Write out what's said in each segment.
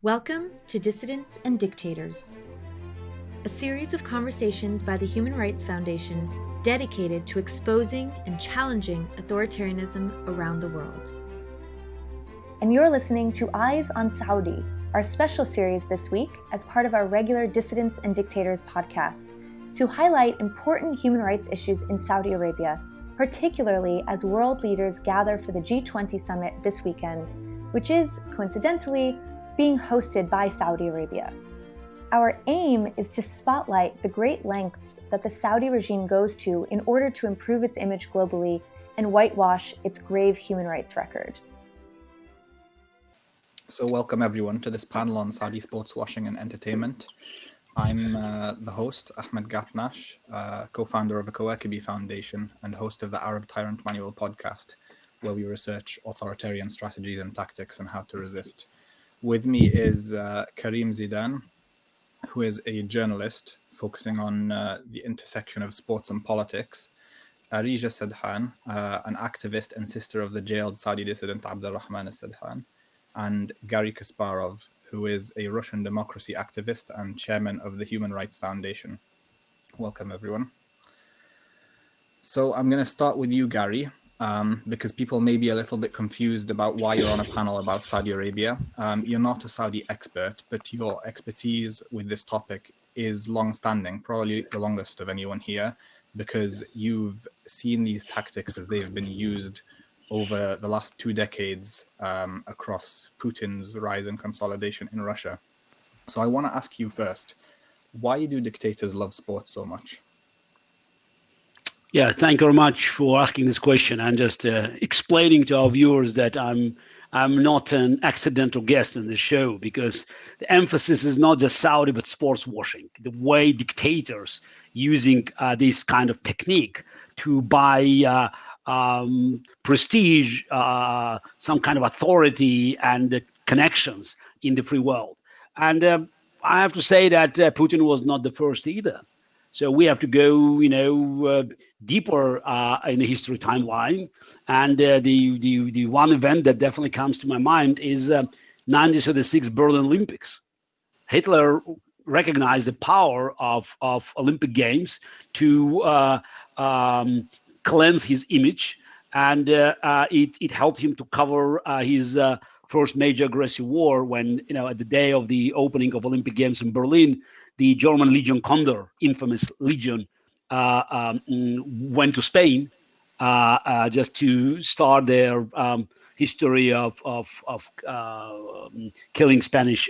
Welcome to Dissidents and Dictators, a series of conversations by the Human Rights Foundation dedicated to exposing and challenging authoritarianism around the world. And you're listening to Eyes on Saudi, our special series this week as part of our regular Dissidents and Dictators podcast, to highlight important human rights issues in Saudi Arabia, particularly as world leaders gather for the G20 summit this weekend, which is, coincidentally, being hosted by Saudi Arabia. Our aim is to spotlight the great lengths that the Saudi regime goes to in order to improve its image globally and whitewash its grave human rights record. So welcome everyone to this panel on Saudi sportswashing and entertainment. I'm the host, Ahmed Gatnash, co-founder of the Kawaakibi Foundation and host of the Arab Tyrant Manual podcast, where we research authoritarian strategies and tactics and how to resist. With me is Karim Zidan, who is a journalist focusing on the intersection of sports and politics, Areej Sadhan, an activist and sister of the jailed Saudi dissident Abdulrahman al-Sadhan, and Garry Kasparov, who is a Russian democracy activist and chairman of the Human Rights Foundation. Welcome, everyone. So I'm going to start with you, Garry, because people may be a little bit confused about why you're on a panel about Saudi Arabia. You're not a Saudi expert, but your expertise with this topic is long-standing, probably the longest of anyone here, because you've seen these tactics as they've been used over the last 2 decades across Putin's rise and consolidation in Russia. So I want to ask you first, why do dictators love sports so much? Yeah, thank you very much for asking this question and just explaining to our viewers that I'm not an accidental guest in the show, because the emphasis is not just Saudi but sports washing. The way dictators using this kind of technique to buy prestige, some kind of authority and connections in the free world. And I have to say that Putin was not the first either. So we have to go, deeper in the history timeline. And the one event that definitely comes to my mind is 1936 Berlin Olympics. Hitler recognized the power of Olympic Games to cleanse his image, and it helped him to cover his first major aggressive war when, at the day of the opening of Olympic Games in Berlin, the German Legion Condor, infamous Legion, went to Spain just to start their history of killing Spanish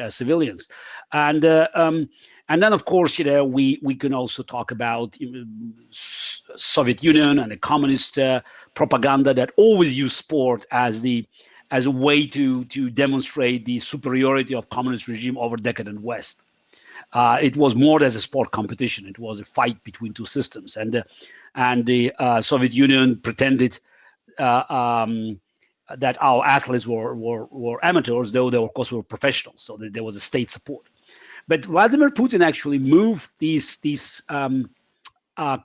civilians, and then of course we can also talk about Soviet Union and the communist propaganda that always used sport as a way to demonstrate the superiority of communist regime over decadent West. It was more than a sport competition. It was a fight between two systems, and the Soviet Union pretended that our athletes were amateurs, though they of course were professionals. So that there was a state support. But Vladimir Putin actually moved this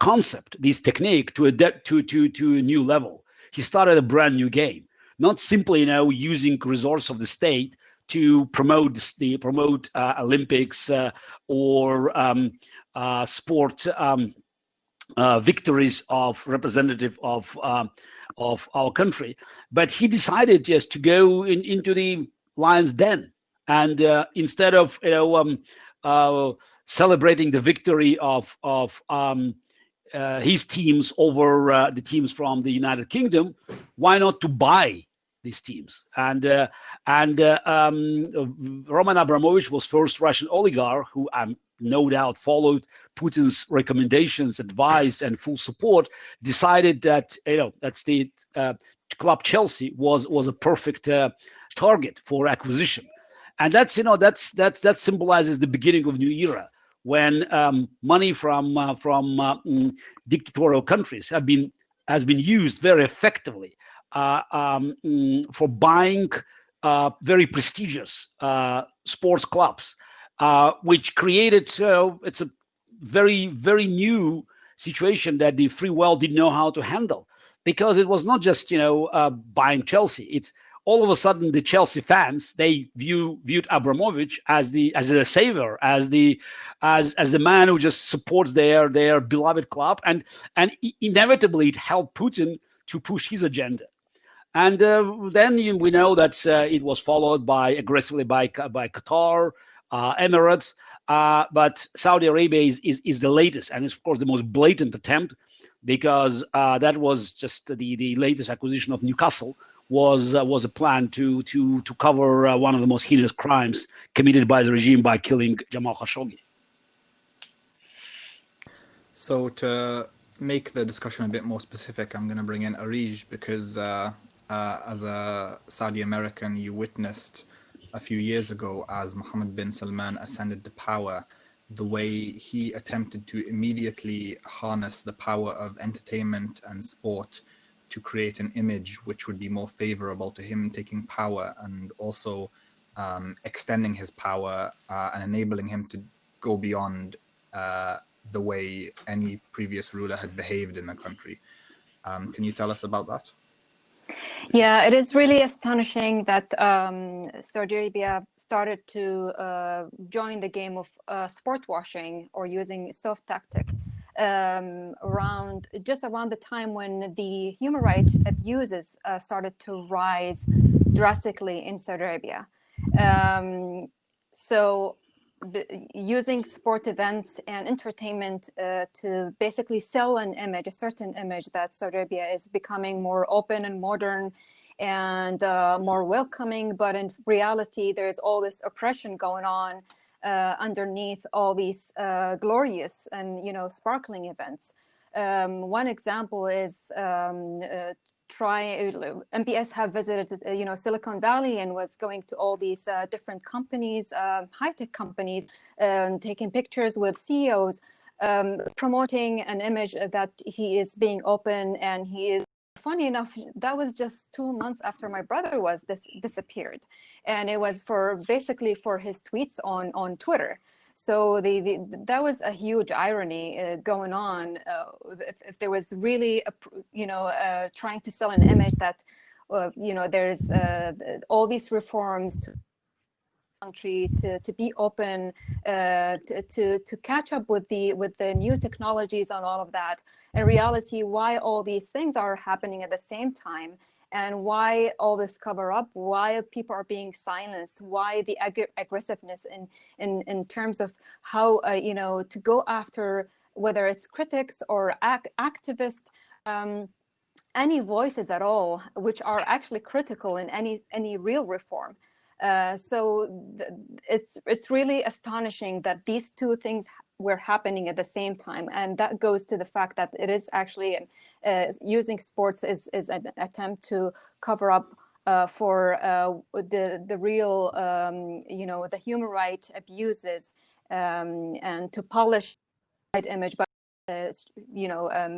concept, this technique to a new level. He started a brand new game, not simply using resources of the state to promote Olympics or sport victories of representative of our country, but he decided just to go into the lion's den, and instead of celebrating the victory of his teams over the teams from the United Kingdom, why not to buy these teams? And Roman Abramovich was first Russian oligarch who no doubt followed Putin's recommendations, advice, and full support, decided that that's the club Chelsea was a perfect target for acquisition, and that symbolizes the beginning of a new era when money from dictatorial countries has been used very effectively for buying very prestigious sports clubs, which created it's a very, very new situation that the free world didn't know how to handle, because it was not just buying Chelsea. It's all of a sudden the Chelsea fans, they viewed Abramovich as a savior, as the man who just supports their beloved club, and inevitably it helped Putin to push his agenda. And then we know that it was followed aggressively by Qatar, Emirates, but Saudi Arabia is the latest, and it's of course the most blatant attempt, because that was just the latest acquisition of Newcastle was a plan to cover one of the most heinous crimes committed by the regime by killing Jamal Khashoggi. So to make the discussion a bit more specific, I'm going to bring in Areej, because as a Saudi American, you witnessed a few years ago as Mohammed bin Salman ascended to power, the way he attempted to immediately harness the power of entertainment and sport to create an image which would be more favorable to him taking power, and also extending his power and enabling him to go beyond the way any previous ruler had behaved in the country. Can you tell us about that? Yeah, it is really astonishing that Saudi Arabia started to join the game of sport washing, or using soft tactic, around the time when the human rights abuses started to rise drastically in Saudi Arabia. So using sport events and entertainment to basically sell a certain image that Saudi Arabia is becoming more open and modern and more welcoming, but in reality there's all this oppression going on underneath all these glorious and sparkling events. One example is MBS have visited Silicon Valley and was going to all these different companies, high-tech companies, taking pictures with CEOs, promoting an image that he is being open and he is. Funny enough, that was just 2 months after my brother was disappeared, and it was basically for his tweets on Twitter. So that was a huge irony going on. If there was really trying to sell an image that there's all these reforms to country to be open, to catch up with the new technologies and all of that. In reality, why all these things are happening at the same time, and why all this cover up, why people are being silenced, why the aggressiveness in terms of how to go after, whether it's critics or activists, any voices at all which are actually critical in any real reform. So it's really astonishing that these two things were happening at the same time, and that goes to the fact that it is actually using sports is an attempt to cover up for the real the human rights abuses, and to polish that image, but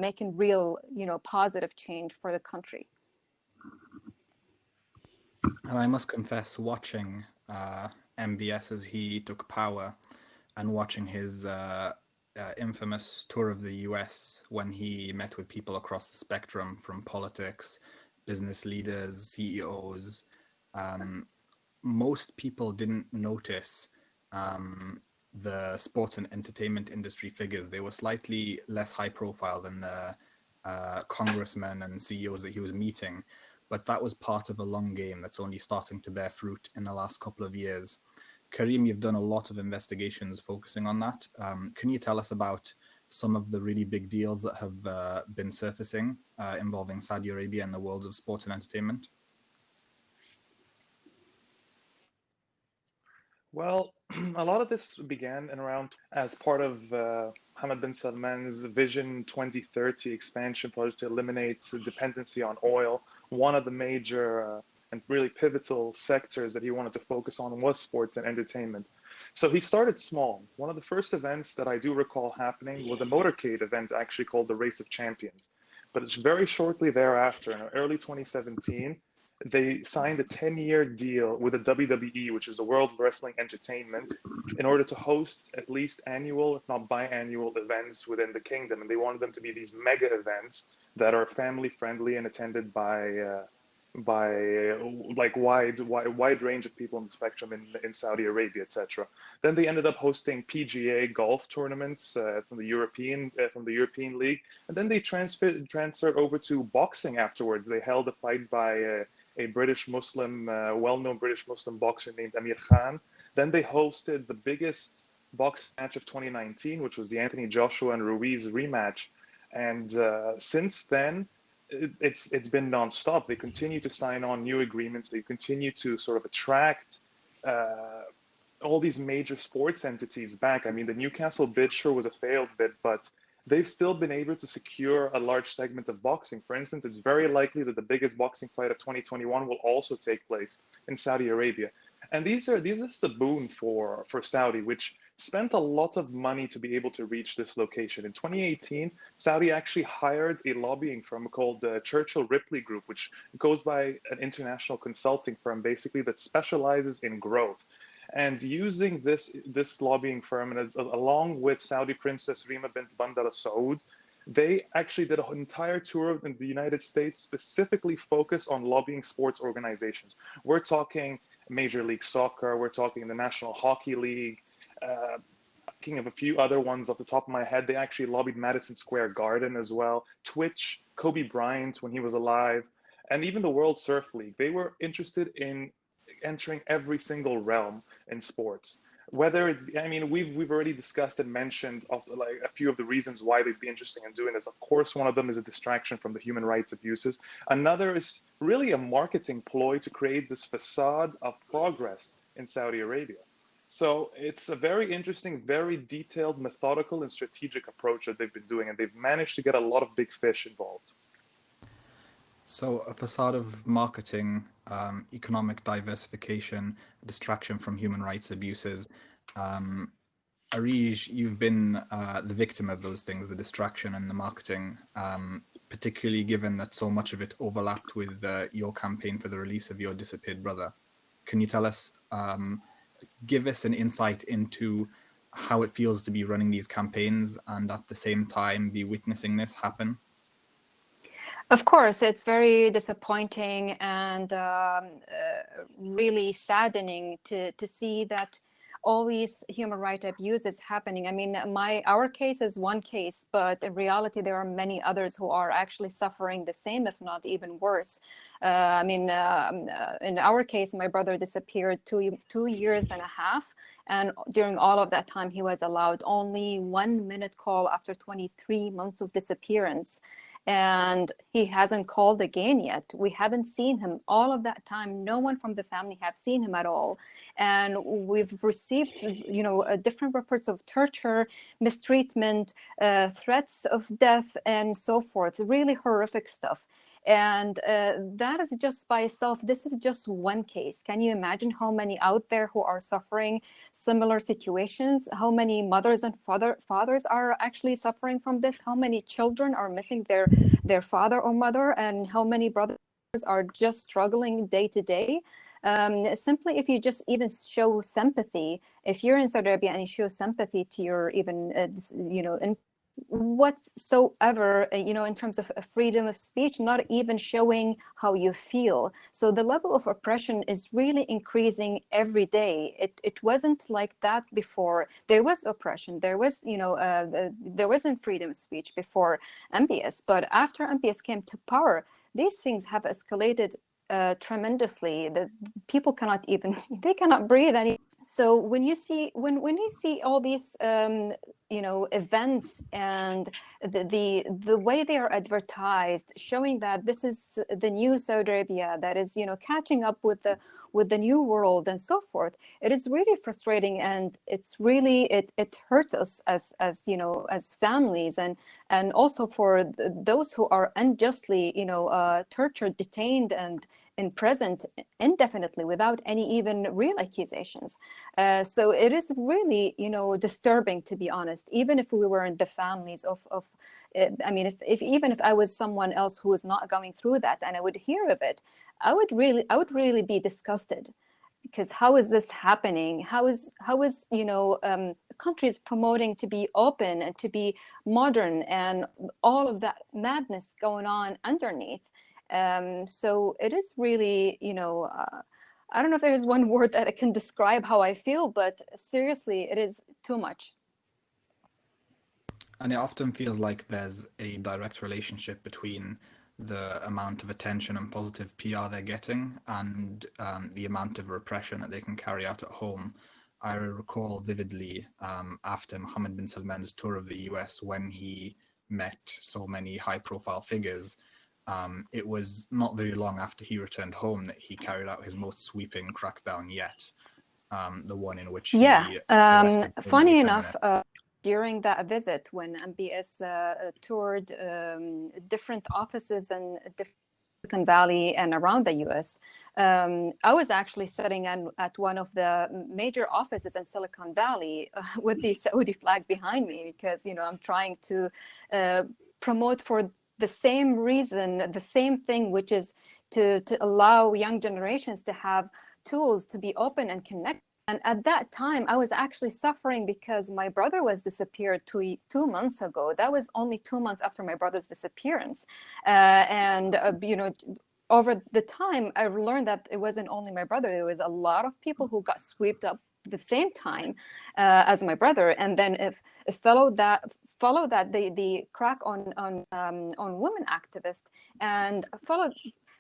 making real positive change for the country. And I must confess, watching MBS as he took power, and watching his infamous tour of the US, when he met with people across the spectrum, from politics, business leaders, CEOs, most people didn't notice the sports and entertainment industry figures. They were slightly less high profile than the congressmen and CEOs that he was meeting. But that was part of a long game that's only starting to bear fruit in the last couple of years. Karim, you've done a lot of investigations focusing on that. Can you tell us about some of the really big deals that have been surfacing involving Saudi Arabia and the worlds of sports and entertainment? Well, a lot of this began in around as part of Mohammed bin Salman's Vision 2030 expansion project to eliminate dependency on oil. One of the major and really pivotal sectors that he wanted to focus on was sports and entertainment. So he started small. One of the first events that I do recall happening was a motorcade event actually called the Race of Champions. But it's very shortly thereafter, in early 2017, they signed a 10-year deal with the WWE, which is the World Wrestling Entertainment, in order to host at least annual, if not biannual, events within the kingdom. And they wanted them to be these mega events that are family friendly and attended by by like wide range of people on the spectrum in Saudi Arabia, etc. Then they ended up hosting PGA golf tournaments from the European League, and then they transferred over to boxing afterwards. They held a fight by a British Muslim, well-known British Muslim boxer named Amir Khan. Then they hosted the biggest boxing match of 2019, which was the Anthony Joshua and Ruiz rematch, and since then, it's been nonstop. They continue to sign on new agreements. They continue to sort of attract all these major sports entities back. I mean, the Newcastle bid sure was a failed bid, but they've still been able to secure a large segment of boxing. For instance, it's very likely that the biggest boxing fight of 2021 will also take place in Saudi Arabia. And these are a boon for Saudi, which spent a lot of money to be able to reach this location. In 2018, Saudi actually hired a lobbying firm called the Churchill Ripley Group, which goes by an international consulting firm, basically, that specializes in growth. And using this lobbying firm, and along with Saudi Princess Rima bint Bandar Saud, they actually did an entire tour in the United States, specifically focused on lobbying sports organizations. We're talking Major League Soccer, we're talking the National Hockey League, thinking of a few other ones off the top of my head. They actually lobbied Madison Square Garden as well, Twitch, Kobe Bryant when he was alive, and even the World Surf League. They were interested in entering every single realm in sports. We've already discussed and mentioned like a few of the reasons why they'd be interested in doing this. Of course, one of them is a distraction from the human rights abuses. Another is really a marketing ploy to create this facade of progress in Saudi Arabia. So it's a very interesting, very detailed, methodical, and strategic approach that they've been doing, and they've managed to get a lot of big fish involved. So a facade of marketing, economic diversification, distraction from human rights abuses. Areej, you've been the victim of those things, the distraction and the marketing, particularly given that so much of it overlapped with your campaign for the release of your disappeared brother. Can you tell us, give us an insight into how it feels to be running these campaigns and at the same time be witnessing this happen? Of course, it's very disappointing and really saddening to see that all these human rights abuses happening. I mean, our case is one case, but in reality, there are many others who are actually suffering the same, if not even worse. In our case, my brother disappeared 2 years and a half. And during all of that time, he was allowed only 1 minute call after 23 months of disappearance. And he hasn't called again yet. We haven't seen him all of that time. No one from the family have seen him at all. And we've received, different reports of torture, mistreatment, threats of death, and so forth. Really horrific stuff. And that is just by itself, this is just one case. Can you imagine how many out there who are suffering similar situations? How many mothers and fathers are actually suffering from this? How many children are missing their father or mother? And how many brothers are just struggling day to day? Simply, if you just even show sympathy, if you're in Saudi Arabia and you show sympathy to your even, whatsoever, in terms of freedom of speech, not even showing how you feel. So the level of oppression is really increasing every day. It wasn't like that before. There was oppression. There was, there wasn't freedom of speech before MBS, but after MBS came to power, these things have escalated tremendously. The people cannot breathe anymore. So when you see all these events and the way they are advertised, showing that this is the new Saudi Arabia that is catching up with the new world and so forth, it is really frustrating, and it's really it hurts us as families, and also for those who are unjustly tortured, detained, and imprisoned indefinitely without any even real accusations. So it is really disturbing, to be honest. Even if we were in the families of if I was someone else who was not going through that and I would hear of it, I would really be disgusted, because how is this happening? How is countries promoting to be open and to be modern, and all of that madness going on underneath? So it is really, I don't know if there is one word that can describe how I feel, but seriously, it is too much. And it often feels like there's a direct relationship between the amount of attention and positive PR they're getting and the amount of repression that they can carry out at home. I recall vividly after Mohammed bin Salman's tour of the US, when he met so many high-profile figures, it was not very long after he returned home that he carried out his most sweeping crackdown yet, the one in which he arrested funny enough, during that visit, when MBS toured different offices in Silicon Valley and around the US, I was actually sitting at one of the major offices in Silicon Valley with the Saudi flag behind me, because I'm trying to promote for the same reason, the same thing, which is to allow young generations to have tools to be open and connected. And at that time, I was actually suffering because my brother was disappeared 2 months ago. That was only 2 months after my brother's disappearance. Over the time, I learned that it wasn't only my brother. There was a lot of people who got swept up at the same time as my brother. And then if followed that the crack on women activists, and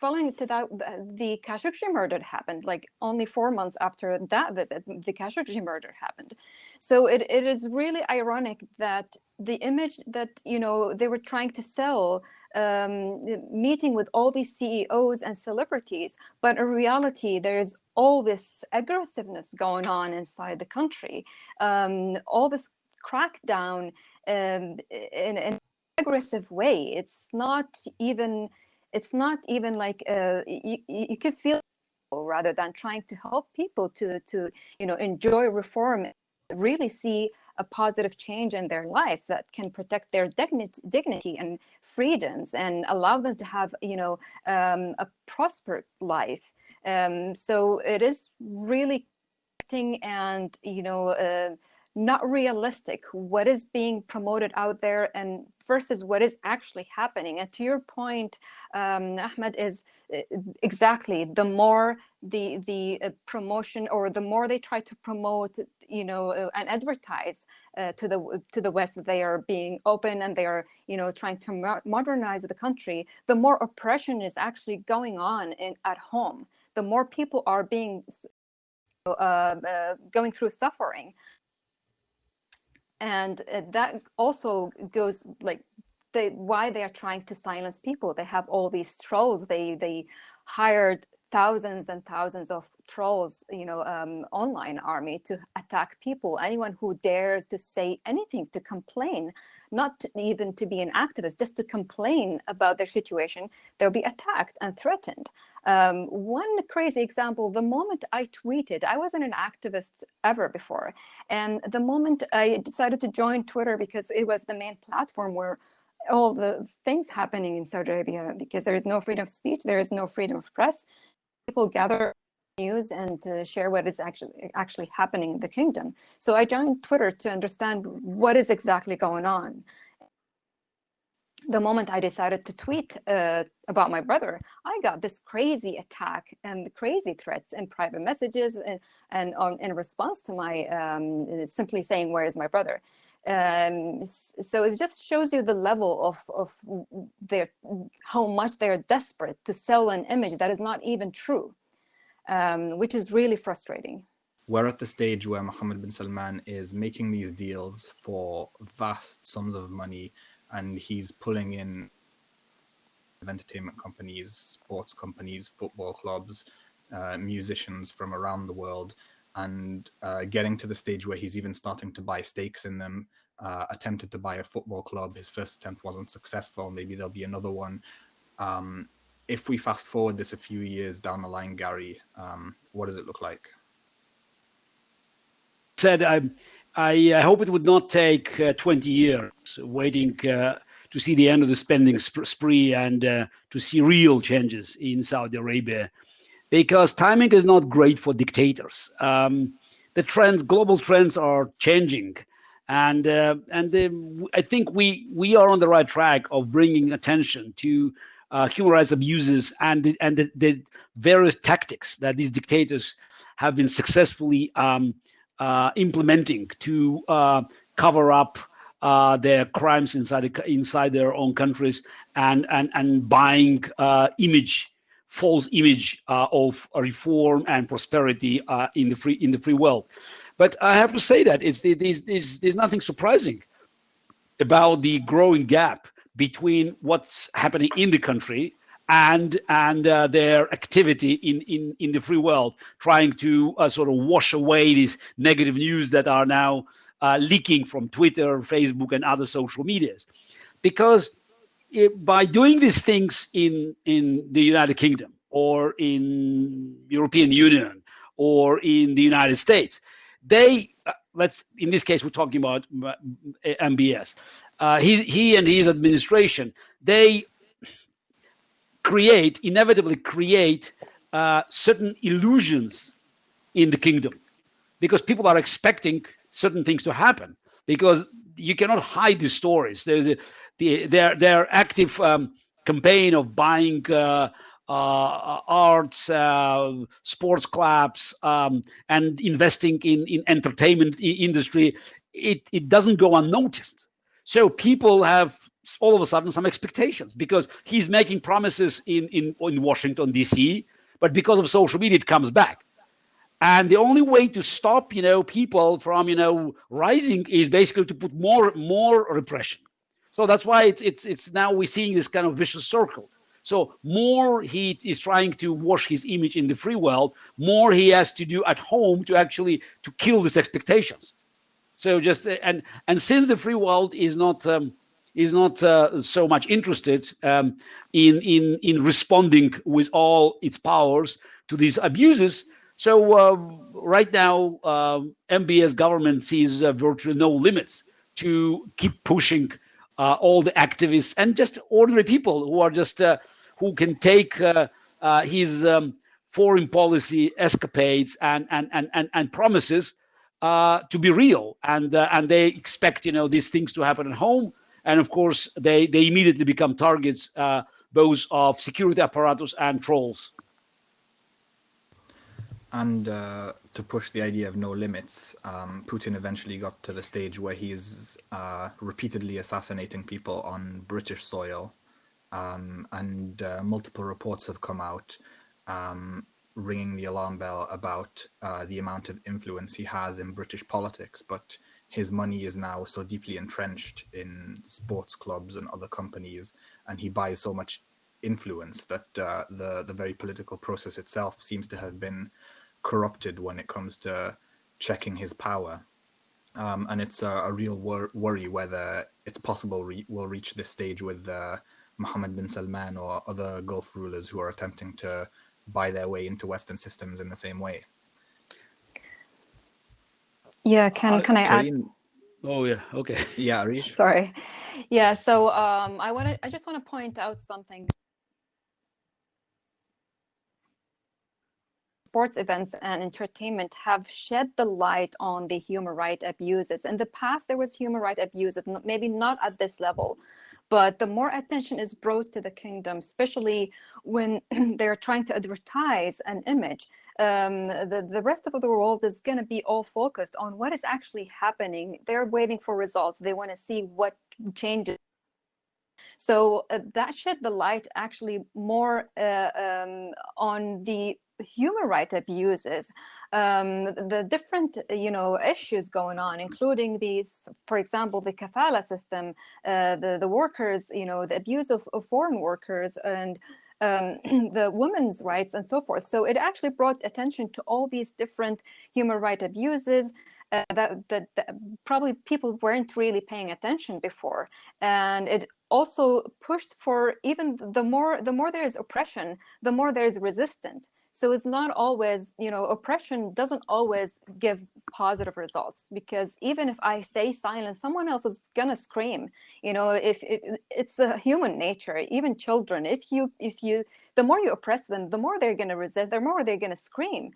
following to that, the Khashoggi murder happened. Like only 4 months after that visit, the Khashoggi murder happened. So it is really ironic that the image that they were trying to sell, meeting with all these CEOs and celebrities, but in reality, there's all this aggressiveness going on inside the country, all this crackdown in an aggressive way. It's not even like you could feel, rather than trying to help people to enjoy reform, really see a positive change in their lives that can protect their dignity and freedoms and allow them to have a prosperous life. So it is really and not realistic what is being promoted out there and versus what is actually happening. And to your point, Ahmed, is exactly the more the promotion, or the more they try to promote and advertise to the West that they are being open and they are trying to modernize the country, the more oppression is actually going on at home, the more people are being going through suffering. And that also goes why they are trying to silence people. They have all these trolls. They hired thousands and thousands of trolls, online army to attack people. Anyone who dares to say anything, to complain, not even to be an activist, just to complain about their situation, they'll be attacked and threatened. One crazy example, the moment I tweeted, I wasn't an activist ever before. And the moment I decided to join Twitter, because it was the main platform where all the things happening in Saudi Arabia, because there is no freedom of speech, there is no freedom of press. People gather news and to share what is actually happening in the kingdom. So I joined Twitter to understand what is exactly going on. The moment I decided to tweet about my brother, I got this crazy attack and crazy threats and private messages and in response to my simply saying, "Where is my brother?" So it just shows you the level of how much they're desperate to sell an image that is not even true, which is really frustrating. We're at the stage where Mohammed bin Salman is making these deals for vast sums of money, and he's pulling in entertainment companies, sports companies, football clubs, musicians from around the world, and getting to the stage where he's even starting to buy stakes in them, attempted to buy a football club. His first attempt wasn't successful. Maybe there'll be another one. If we fast forward this a few years down the line, Gary, what does it look like? I hope it would not take 20 years waiting to see the end of the spending spree and to see real changes in Saudi Arabia, because timing is not great for dictators. The global trends are changing, and I think we are on the right track of bringing attention to human rights abuses and the various tactics that these dictators have been successfully implementing to cover up their crimes inside their own countries and buying false image of reform and prosperity in the free world. But I have to say that there's nothing surprising about the growing gap between what's happening in the country and their activity in the free world, trying to sort of wash away these negative news that are now leaking from Twitter, Facebook, and other social medias. Because by doing these things in the United Kingdom or in European Union or in the United States, they in this case we're talking about MBS. He and his administration, they inevitably create certain illusions in the kingdom, because people are expecting certain things to happen, because you cannot hide these stories. There's their active campaign of buying arts, sports clubs, and investing in entertainment industry. It doesn't go unnoticed. So people have all of a sudden some expectations, because he's making promises in Washington, D.C., but because of social media, it comes back. And the only way to stop, people from, rising is basically to put more repression. So that's why it's now we're seeing this kind of vicious circle. So more he is trying to wash his image in the free world, more he has to do at home to kill these expectations. So and since the free world is not so much interested in responding with all its powers to these abuses, so right now MBS government sees virtually no limits to keep pushing all the activists and just ordinary people who are just who can take his foreign policy escapades and promises to be real, and they expect these things to happen at home, and of course they immediately become targets both of security apparatus and trolls. And to push the idea of no limits, Putin eventually got to the stage where he's repeatedly assassinating people on British soil, and multiple reports have come out ringing the alarm bell about the amount of influence he has in British politics. But his money is now so deeply entrenched in sports clubs and other companies, and he buys so much influence that the very political process itself seems to have been corrupted when it comes to checking his power. And it's a real worry whether it's possible we'll reach this stage with Mohammed bin Salman or other Gulf rulers who are attempting to buy their way into Western systems in the same way. Yeah, can I add? Oh yeah, okay. Yeah, Areej. Sorry. Yeah, so I just want to point out something. Sports events and entertainment have shed the light on the human rights abuses. In the past, there was human rights abuses, maybe not at this level, but the more attention is brought to the kingdom, especially when they're trying to advertise an image, the rest of the world is going to be all focused on what is actually happening. They're waiting for results. They want to see what changes. So that shed the light actually more on the human rights abuses, the different issues going on, including these, for example, the kafala system, the workers, the abuse of foreign workers, and the women's rights and so forth. So it actually brought attention to all these different human rights abuses that probably people weren't really paying attention before, and it also pushed for even the more there is oppression, the more there is resistance. So it's not always, oppression doesn't always give positive results, because even if I stay silent, someone else is gonna scream. If it's a human nature, even children, if you the more you oppress them, the more they're gonna resist, the more they're gonna scream.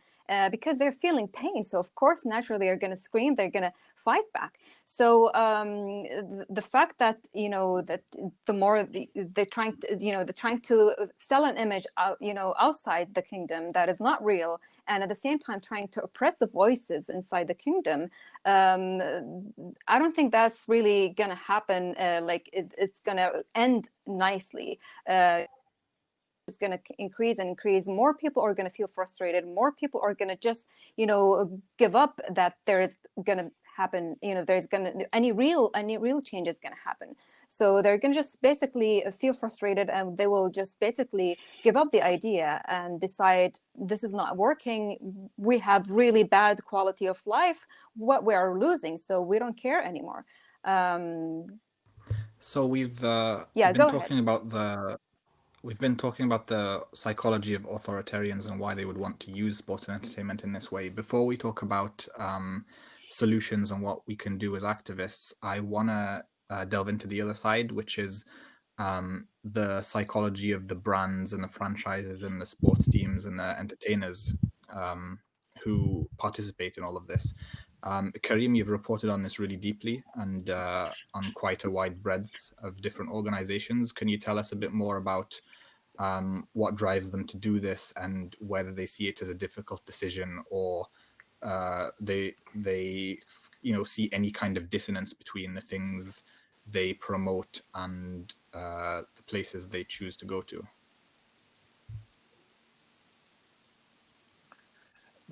because they're feeling pain. So of course, naturally, they're going to scream, they're going to fight back. So the fact that, that the more they're trying to sell an image out, outside the kingdom that is not real, and at the same time trying to oppress the voices inside the kingdom, I don't think that's really going to happen. It's going to end nicely. Is going to increase and increase. More people are going to feel frustrated. More people are going to just, give up that there is going to happen. There's going to any real change is going to happen. So they're going to just basically feel frustrated, and they will just basically give up the idea and decide this is not working. We have really bad quality of life. What we are losing, so we don't care anymore. So we've go talking ahead. We've been talking about the psychology of authoritarians and why they would want to use sports and entertainment in this way. Before we talk about solutions and what we can do as activists, I want to delve into the other side, which is the psychology of the brands and the franchises and the sports teams and the entertainers who participate in all of this. Karim, you've reported on this really deeply and on quite a wide breadth of different organizations. Can you tell us a bit more about what drives them to do this and whether they see it as a difficult decision, or they see any kind of dissonance between the things they promote and the places they choose to go to?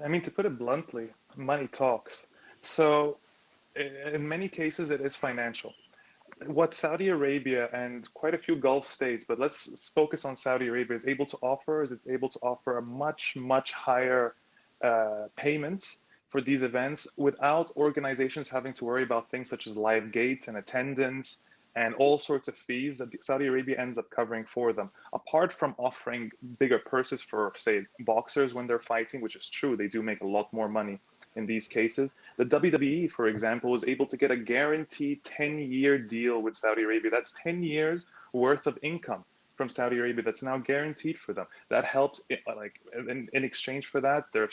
I mean, to put it bluntly, money talks. So in many cases, it is financial. What Saudi Arabia and quite a few Gulf states, but let's focus on Saudi Arabia, is able to offer it's able to offer a much, much higher payments for these events without organizations having to worry about things such as live gates and attendance and all sorts of fees that Saudi Arabia ends up covering for them. Apart from offering bigger purses for, say, boxers when they're fighting, which is true, they do make a lot more money in these cases. The WWE, for example, was able to get a guaranteed 10-year deal with Saudi Arabia. That's 10 years worth of income from Saudi Arabia that's now guaranteed for them. That helps, in exchange for that, they're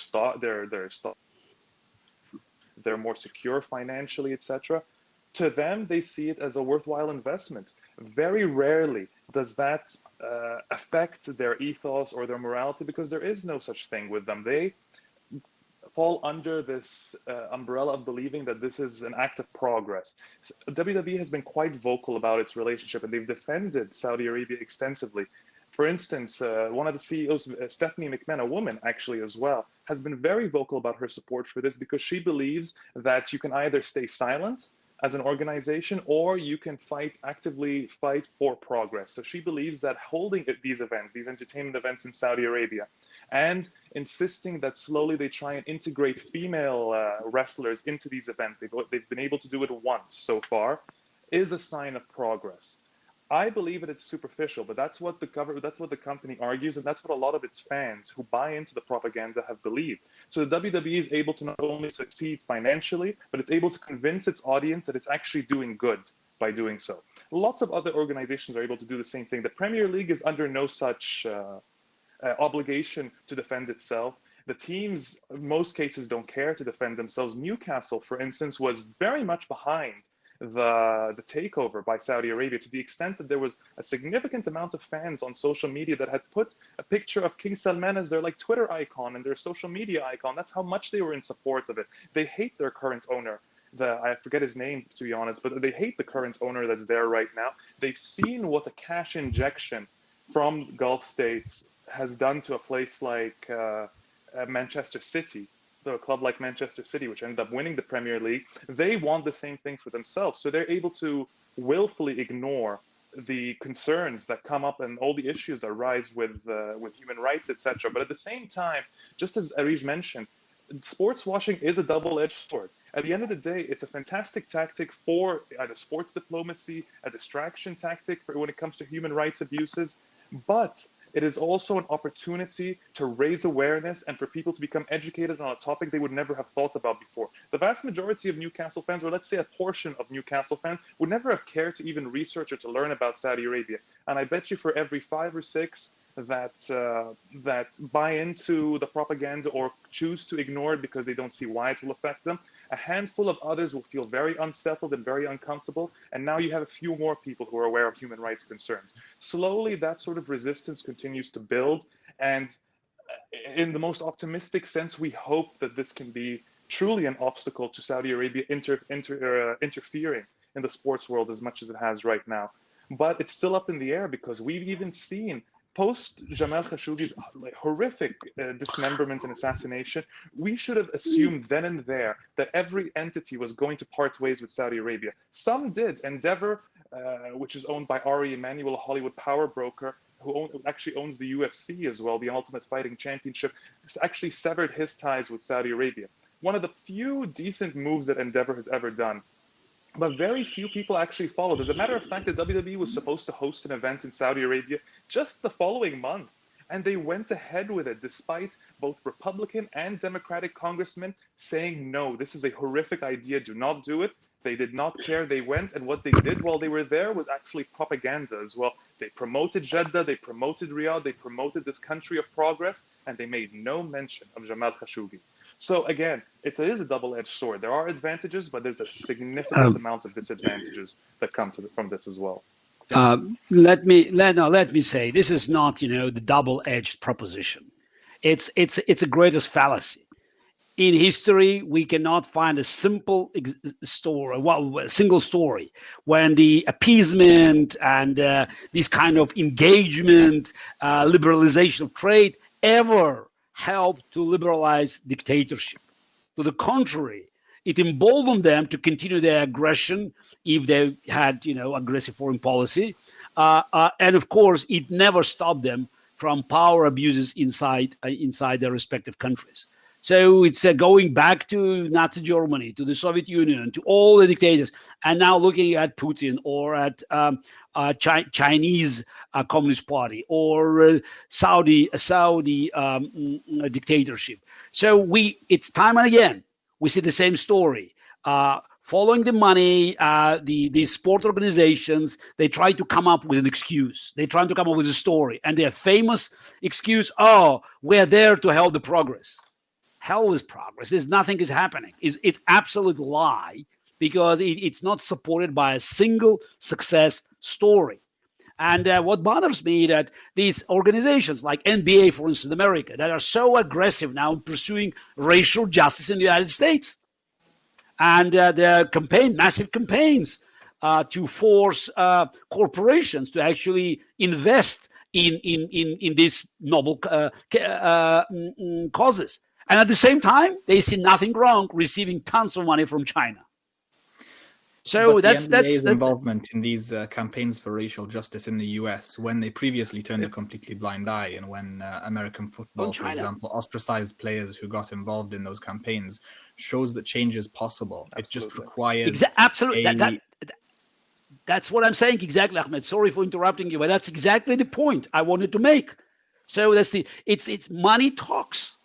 more secure financially, etc. To them, they see it as a worthwhile investment. Very rarely does that affect their ethos or their morality, because there is no such thing with them. They fall under this umbrella of believing that this is an act of progress. WWE has been quite vocal about its relationship, and they've defended Saudi Arabia extensively. For instance, one of the CEOs, Stephanie McMahon, a woman actually as well, has been very vocal about her support for this, because she believes that you can either stay silent as an organization, or you can actively fight for progress. So she believes that holding these events, these entertainment events in Saudi Arabia, and insisting that slowly they try and integrate female wrestlers into these events, they've been able to do it once so far, is a sign of progress. I believe that it's superficial, but that's what the company argues, and that's what a lot of its fans who buy into the propaganda have believed. So the WWE is able to not only succeed financially, but it's able to convince its audience that it's actually doing good by doing so. Lots of other organizations are able to do the same thing. The Premier League is under no such obligation to defend itself. The teams, in most cases, don't care to defend themselves. Newcastle, for instance, was very much behind the takeover by Saudi Arabia, to the extent that there was a significant amount of fans on social media that had put a picture of King Salman as their Twitter icon and their social media icon. That's how much they were in support of it. They hate their current owner. I forget his name, to be honest, but they hate the current owner that's there right now. They've seen what a cash injection from Gulf states has done to a place like Manchester City, a club like Manchester City, which ended up winning the Premier League. They want the same thing for themselves. So they're able to willfully ignore the concerns that come up and all the issues that rise with human rights, etc. But at the same time, just as Areej mentioned, sports washing is a double-edged sword. At the end of the day, it's a fantastic tactic for either sports diplomacy, a distraction tactic for when it comes to human rights abuses, but it is also an opportunity to raise awareness and for people to become educated on a topic they would never have thought about before. The vast majority of Newcastle fans, or let's say a portion of Newcastle fans, would never have cared to even research or to learn about Saudi Arabia. And I bet you for every 5 or 6 that buy into the propaganda or choose to ignore it because they don't see why it will affect them. A handful of others will feel very unsettled and very uncomfortable, and now you have a few more people who are aware of human rights concerns. Slowly, that sort of resistance continues to build, and in the most optimistic sense, we hope that this can be truly an obstacle to Saudi Arabia interfering in the sports world as much as it has right now. But it's still up in the air because we've even seen post Jamal Khashoggi's horrific dismemberment and assassination, we should have assumed then and there that every entity was going to part ways with Saudi Arabia. Some did. Endeavor, which is owned by Ari Emanuel, a Hollywood power broker, who actually owns the UFC as well, the Ultimate Fighting Championship, actually severed his ties with Saudi Arabia. One of the few decent moves that Endeavor has ever done. But very few people actually followed. As a matter of fact, the WWE was supposed to host an event in Saudi Arabia just the following month. And they went ahead with it, despite both Republican and Democratic congressmen saying, no, this is a horrific idea, do not do it. They did not care, they went, and what they did while they were there was actually propaganda as well. They promoted Jeddah, they promoted Riyadh, they promoted this country of progress, and they made no mention of Jamal Khashoggi. So again, it is a double-edged sword. There are advantages, but there's a significant amount of disadvantages that come from this as well. Let me say, this is not, the double-edged proposition. It's a greatest fallacy. In history, we cannot find a simple single story when the appeasement and this kind of engagement, liberalization of trade ever helped to liberalize dictatorship. To the contrary, it emboldened them to continue their aggression if they had, aggressive foreign policy. And of course, it never stopped them from power abuses inside their respective countries. So it's going back to Nazi Germany, to the Soviet Union, to all the dictators, and now looking at Putin or at Chinese Communist Party or Saudi dictatorship. So it's time and again we see the same story. Following the money, these sport organizations, they try to come up with an excuse. They try to come up with a story, and their famous excuse: "Oh, we're there to help the progress." Hell is progress. Nothing is happening. It's absolute lie because it's not supported by a single success story. And what bothers me that these organizations like NBA, for instance, in America, that are so aggressive now in pursuing racial justice in the United States, and their massive campaigns to force corporations to actually invest in these noble causes. And at the same time, they see nothing wrong receiving tons of money from China. So that's involvement in these campaigns for racial justice in the US, when they previously turned a completely blind eye, and when American football, for example, ostracized players who got involved in those campaigns, shows that change is possible. Absolutely. It just requires absolutely. That's what I'm saying exactly, Ahmed. Sorry for interrupting you, but that's exactly the point I wanted to make. So it's money talks.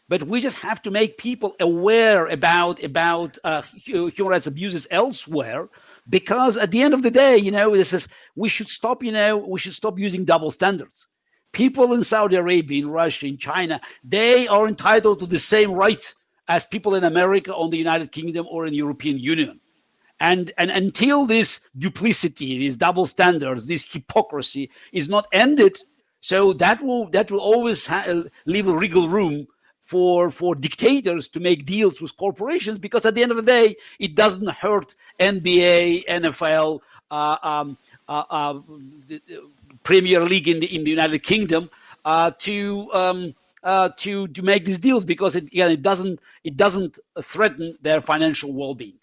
But we just have to make people aware about human rights abuses elsewhere, because at the end of the day, we should stop using double standards. People in Saudi Arabia, in Russia, in China, they are entitled to the same rights as people in America, or the United Kingdom, or in the European Union. And until this duplicity, these double standards, this hypocrisy is not ended, so that will always leave a wiggle room for dictators to make deals with corporations, because at the end of the day, it doesn't hurt NBA, NFL, Premier League in the United Kingdom to make these deals, because it doesn't threaten their financial well-being.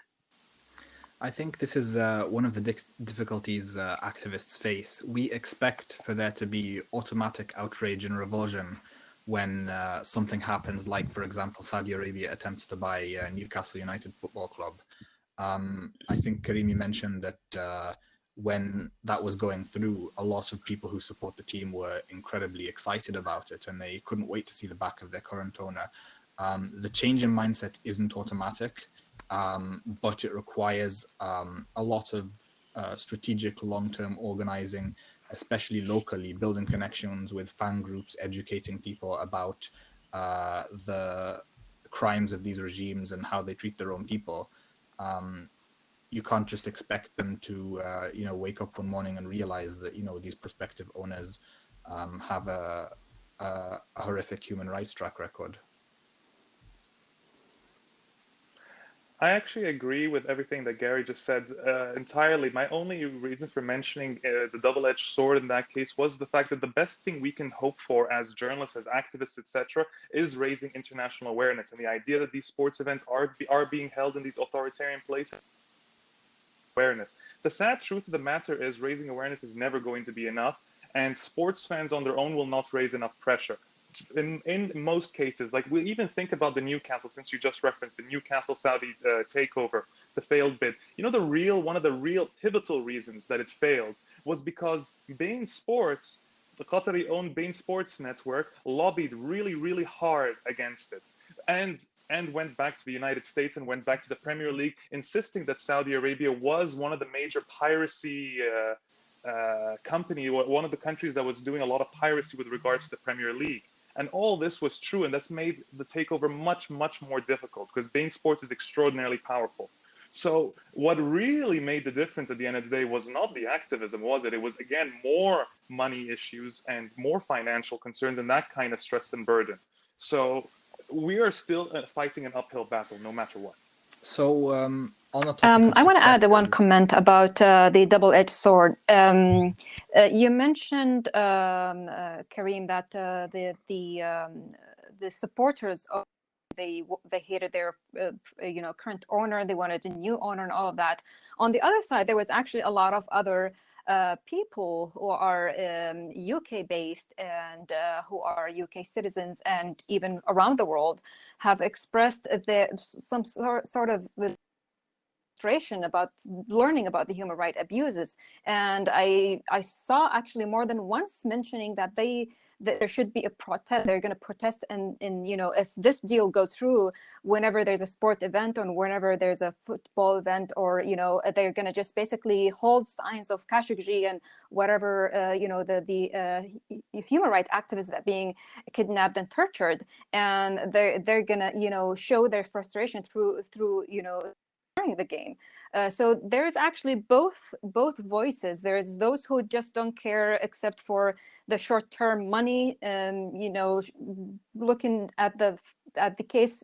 I think this is one of the difficulties activists face. We expect for there to be automatic outrage and revulsion when something happens, like, for example, Saudi Arabia attempts to buy Newcastle United Football Club. I think, Karim, you mentioned that when that was going through, a lot of people who support the team were incredibly excited about it, and they couldn't wait to see the back of their current owner. The change in mindset isn't automatic, but it requires a lot of strategic long-term organizing especially locally, building connections with fan groups, educating people about the crimes of these regimes and how they treat their own people. You can't just expect them to, wake up one morning and realize that, these prospective owners have a horrific human rights track record. I actually agree with everything that Gary just said entirely. My only reason for mentioning the double-edged sword in that case was the fact that the best thing we can hope for as journalists, as activists, etc., is raising international awareness. And the idea that these sports events are being held in these authoritarian places, awareness. The sad truth of the matter is raising awareness is never going to be enough, and sports fans on their own will not raise enough pressure. In most cases, like we even think about the Newcastle, since you just referenced the Newcastle Saudi takeover, the failed bid. One of the real pivotal reasons that it failed was because Bein Sports, the Qatari-owned Bein Sports network, lobbied really, really hard against it, and went back to the United States and went back to the Premier League, insisting that Saudi Arabia was one of the major piracy company, one of the countries that was doing a lot of piracy with regards to the Premier League. And all this was true, and that's made the takeover much, much more difficult because Bein Sports is extraordinarily powerful. So what really made the difference at the end of the day was not the activism, was it? It was, again, more money issues and more financial concerns and that kind of stress and burden. So we are still fighting an uphill battle, no matter what. So on the topic I want to add one comment about the double-edged sword. You mentioned, Karim, that the supporters of they hated their current owner. They wanted a new owner and all of that. On the other side, there was actually a lot of other people who are UK based and who are UK citizens and even around the world have expressed some sort of frustration about learning about the human rights abuses. And I saw actually more than once mentioning that there should be a protest. They're going to protest, and if this deal goes through, whenever there's a sport event or whenever there's a football event, or they're going to just basically hold signs of Khashoggi and whatever the human rights activists that are being kidnapped and tortured, and they're going to show their frustration through the game. So there's actually both voices. There's those who just don't care except for the short-term money, looking at the case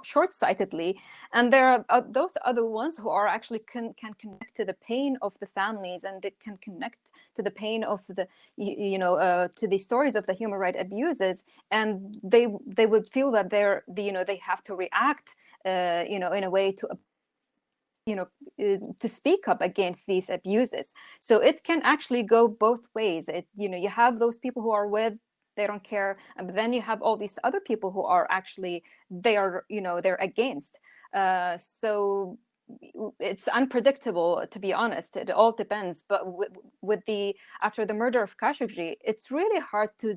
short-sightedly, and there are those other ones who are actually can connect to the pain of the families, and they can connect to the pain of the to the stories of the human rights abuses, and they would feel that they have to react in a way to to speak up against these abuses. So it can actually go both ways. You have those people who are they don't care, but then you have all these other people who are actually they're against. So it's unpredictable, to be honest. It all depends. But after the murder of Khashoggi, it's really hard to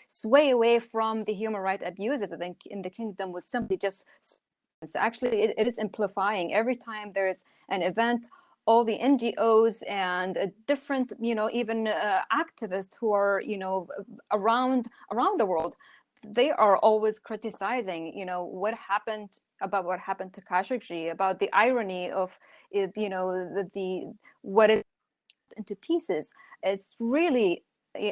sway away from the human rights abuses. I think in the kingdom would simply just. Actually, it is amplifying every time there is an event. All the NGOs and different, even activists who are, around the world, they are always criticizing, what happened to Khashoggi, about the irony of, what it into pieces. It's really.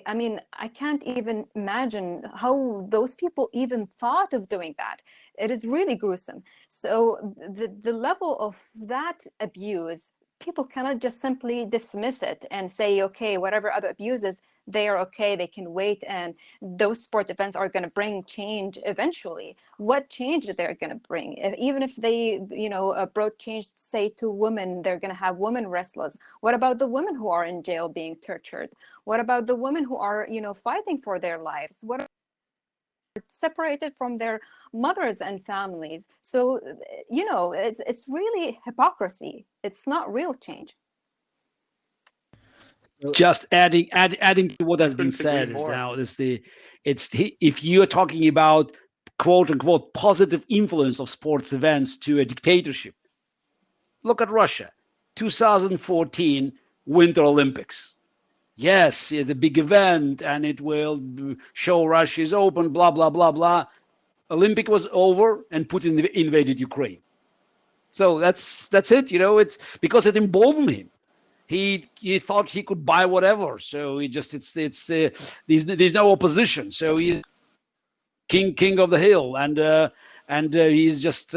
I mean, I can't even imagine how those people even thought of doing that. It is really gruesome. So the level of that abuse, people cannot just simply dismiss it and say, okay, whatever other abuses, they are okay, they can wait, and those sport events are going to bring change eventually. What change they're going to bring? Even if they, brought change, say, to women, they're going to have women wrestlers. What about the women who are in jail being tortured? What about the women who are, fighting for their lives? What are separated from their mothers and families? So, it's really hypocrisy. It's not real change. Just adding to what has been said is now if you are talking about quote unquote positive influence of sports events to a dictatorship, look at Russia, 2014 Winter Olympics. yes, it's a big event and it will show Russia is open, blah, blah, blah, blah. Olympic was over and Putin invaded Ukraine. So that's it. It's because it emboldened him. He thought he could buy whatever. So there's no opposition. So he's king of the hill, and he's just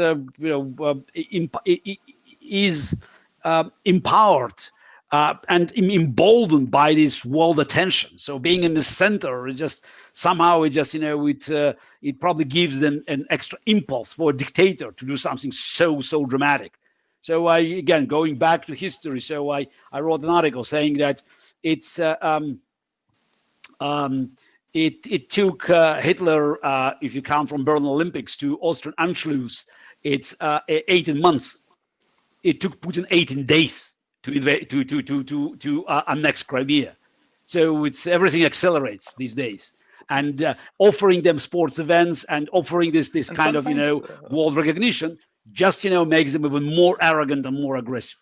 is empowered and emboldened by this world attention. So being in the center, it probably gives them an extra impulse for a dictator to do something so dramatic. So again, going back to history, so I wrote an article saying that it's it took Hitler, if you count from Berlin Olympics to Austrian Anschluss, it's 18 months. It took Putin 18 days to invade, to annex Crimea. So everything accelerates these days, and offering them sports events and offering this kind of world recognition just makes them even more arrogant and more aggressive.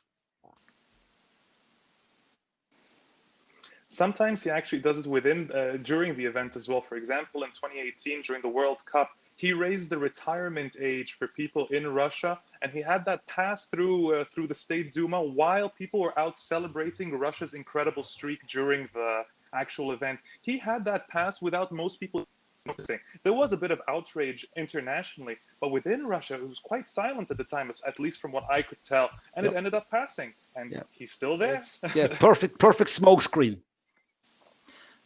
Sometimes he actually does it during the event as well. For example, in 2018 during the World Cup, he raised the retirement age for people in Russia, and he had that passed through the State Duma while people were out celebrating Russia's incredible streak during the actual event. He had that passed without most people noticing. There was a bit of outrage internationally, but within Russia, it was quite silent at the time, at least from what I could tell, and it ended up passing, and he's still there. Perfect smokescreen.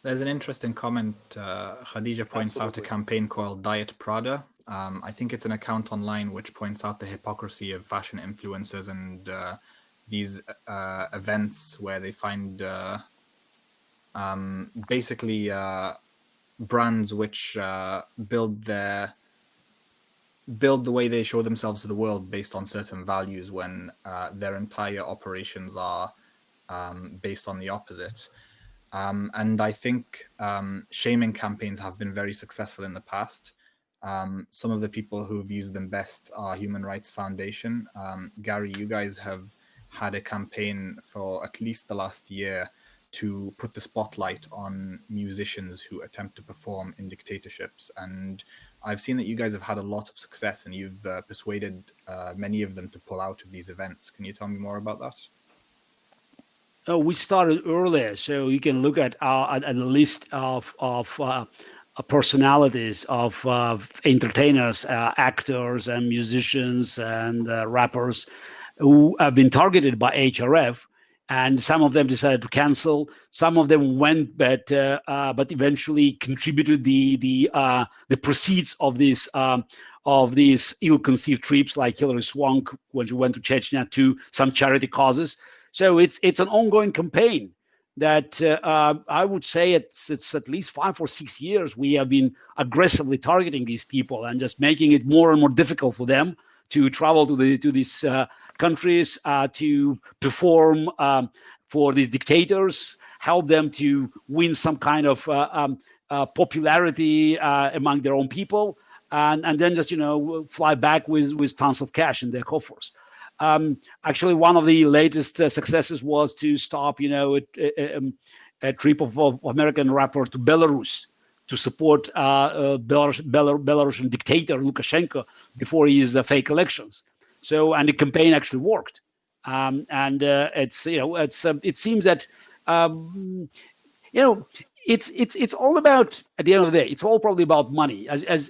There's an interesting comment. Khadija points out a campaign called Diet Prada. I think it's an account online which points out the hypocrisy of fashion influencers and these events where they find basically brands which build the way they show themselves to the world based on certain values when their entire operations are based on the opposite. And I think shaming campaigns have been very successful in the past. Some of the people who've used them best are Human Rights Foundation. Gary, you guys have had a campaign for at least the last year to put the spotlight on musicians who attempt to perform in dictatorships. And I've seen that you guys have had a lot of success and you've persuaded many of them to pull out of these events. Can you tell me more about that? We started earlier, so you can look at a list of personalities, of entertainers, actors and musicians and rappers who have been targeted by HRF, and some of them decided to cancel. Some of them went, but eventually contributed the proceeds of these ill-conceived trips, like Hillary Swank when she went to Chechnya, to some charity causes. So it's an ongoing campaign that I would say it's at least 5 or 6 years we have been aggressively targeting these people and just making it more and more difficult for them to travel to these countries, to perform for these dictators, help them to win some kind of popularity among their own people, and then just fly back with tons of cash in their coffers. Actually, one of the latest successes was to stop, a trip of American rapper to Belarus to support Belarusian dictator Lukashenko before his fake elections. So, and the campaign actually worked. It seems that it's all about, at the end of the day, it's all probably about money. As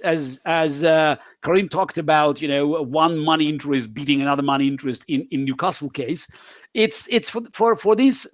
Karim talked about, one money interest beating another money interest in Newcastle case. It's for these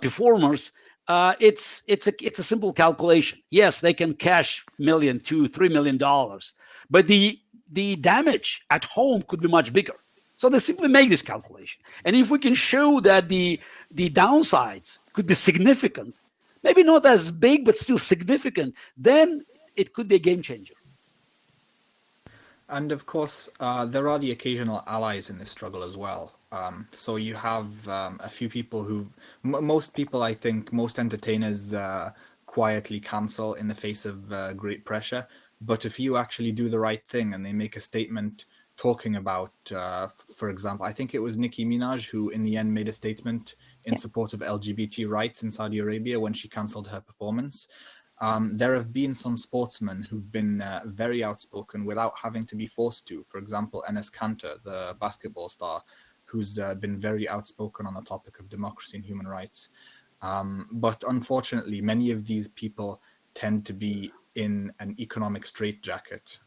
performers. It's a simple calculation. Yes, they can cash $1 million, $2 million, $3 million, but the damage at home could be much bigger. So they simply make this calculation. And if we can show that the downsides could be significant, maybe not as big, but still significant, then it could be a game changer. And of course, there are the occasional allies in this struggle as well. So you have a few people who, most people, I think, most entertainers quietly cancel in the face of great pressure. But if you actually do the right thing and they make a statement talking about, for example, I think it was Nicki Minaj who in the end made a statement in support of LGBT rights in Saudi Arabia when she cancelled her performance. There have been some sportsmen who've been very outspoken without having to be forced to. For example, Enes Kanter, the basketball star, who's been very outspoken on the topic of democracy and human rights. But unfortunately, many of these people tend to be in an economic straitjacket.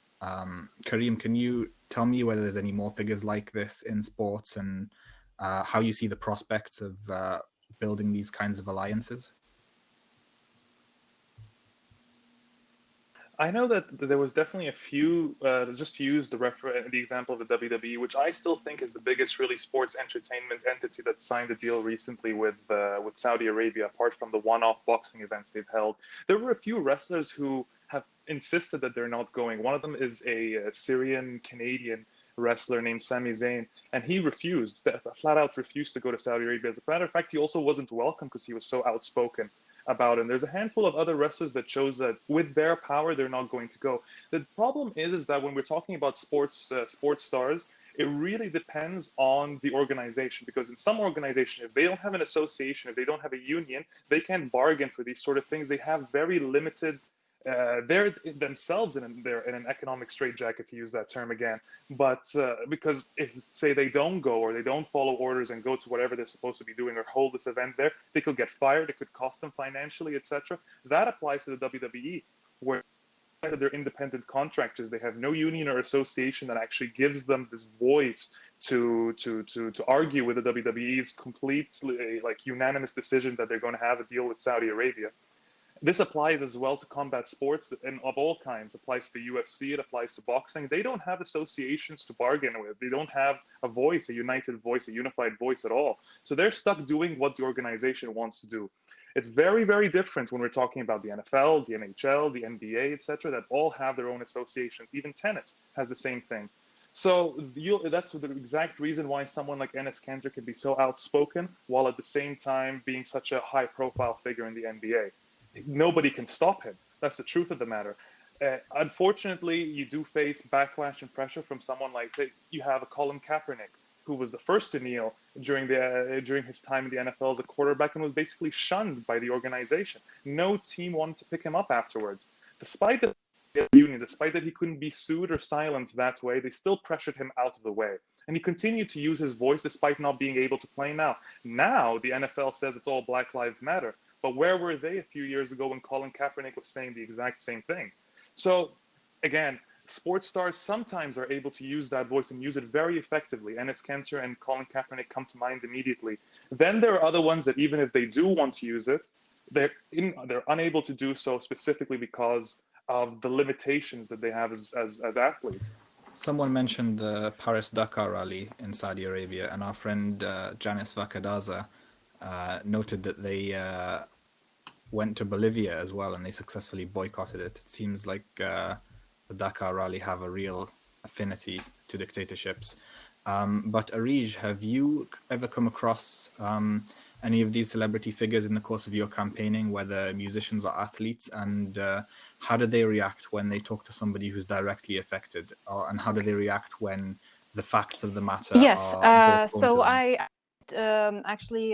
Karim, can you tell me whether there's any more figures like this in sports and how you see the prospects of building these kinds of alliances? I know that there was definitely a few, just to use the example of the WWE, which I still think is the biggest really sports entertainment entity that signed a deal recently with Saudi Arabia, apart from the one-off boxing events they've held. There were a few wrestlers who have insisted that they're not going. One of them is a Syrian-Canadian wrestler named Sami Zayn, and he refused, flat out refused to go to Saudi Arabia. As a matter of fact, he also wasn't welcome because he was so outspoken about it. And there's a handful of other wrestlers that chose that with their power, they're not going to go. The problem is that when we're talking about sports stars, it really depends on the organization, because in some organization, if they don't have an association, if they don't have a union, they can't bargain for these sort of things. They have very limited, they're themselves in an economic straitjacket, to use that term again. But because if, say, they don't go or they don't follow orders and go to whatever they're supposed to be doing or hold this event there, they could get fired, it could cost them financially, etc. That applies to the WWE, where they're independent contractors. They have no union or association that actually gives them this voice to argue with the WWE's completely unanimous decision that they're going to have a deal with Saudi Arabia. This applies as well to combat sports and of all kinds. It applies to UFC, it applies to boxing. They don't have associations to bargain with. They don't have a voice, a united voice, a unified voice at all. So they're stuck doing what the organization wants to do. It's very, very different when we're talking about the NFL, the NHL, the NBA, etc., that all have their own associations. Even tennis has the same thing. So that's the exact reason why someone like Enes Kanter can be so outspoken while at the same time being such a high-profile figure in the NBA. Nobody can stop him. That's the truth of the matter. Unfortunately, you do face backlash and pressure from someone like, you have a Colin Kaepernick, who was the first to kneel during his time in the NFL as a quarterback and was basically shunned by the organization. No team wanted to pick him up afterwards. Despite the union, despite that he couldn't be sued or silenced that way, they still pressured him out of the way. And he continued to use his voice despite not being able to play now. Now the NFL says it's all Black Lives Matter. But where were they a few years ago when Colin Kaepernick was saying the exact same thing? So, again, sports stars sometimes are able to use that voice and use it very effectively. Enes Kanter and Colin Kaepernick come to mind immediately. Then there are other ones that even if they do want to use it, they're unable to do so specifically because of the limitations that they have as athletes. Someone mentioned the Paris-Dakar rally in Saudi Arabia, and our friend Janice Vakadaza noted that they went to Bolivia as well, and they successfully boycotted it. It seems like the Dakar rally have a real affinity to dictatorships. But Areej, have you ever come across any of these celebrity figures in the course of your campaigning, whether musicians or athletes, and how do they react when they talk to somebody who's directly affected, and how do they react when the facts of the matter are so I actually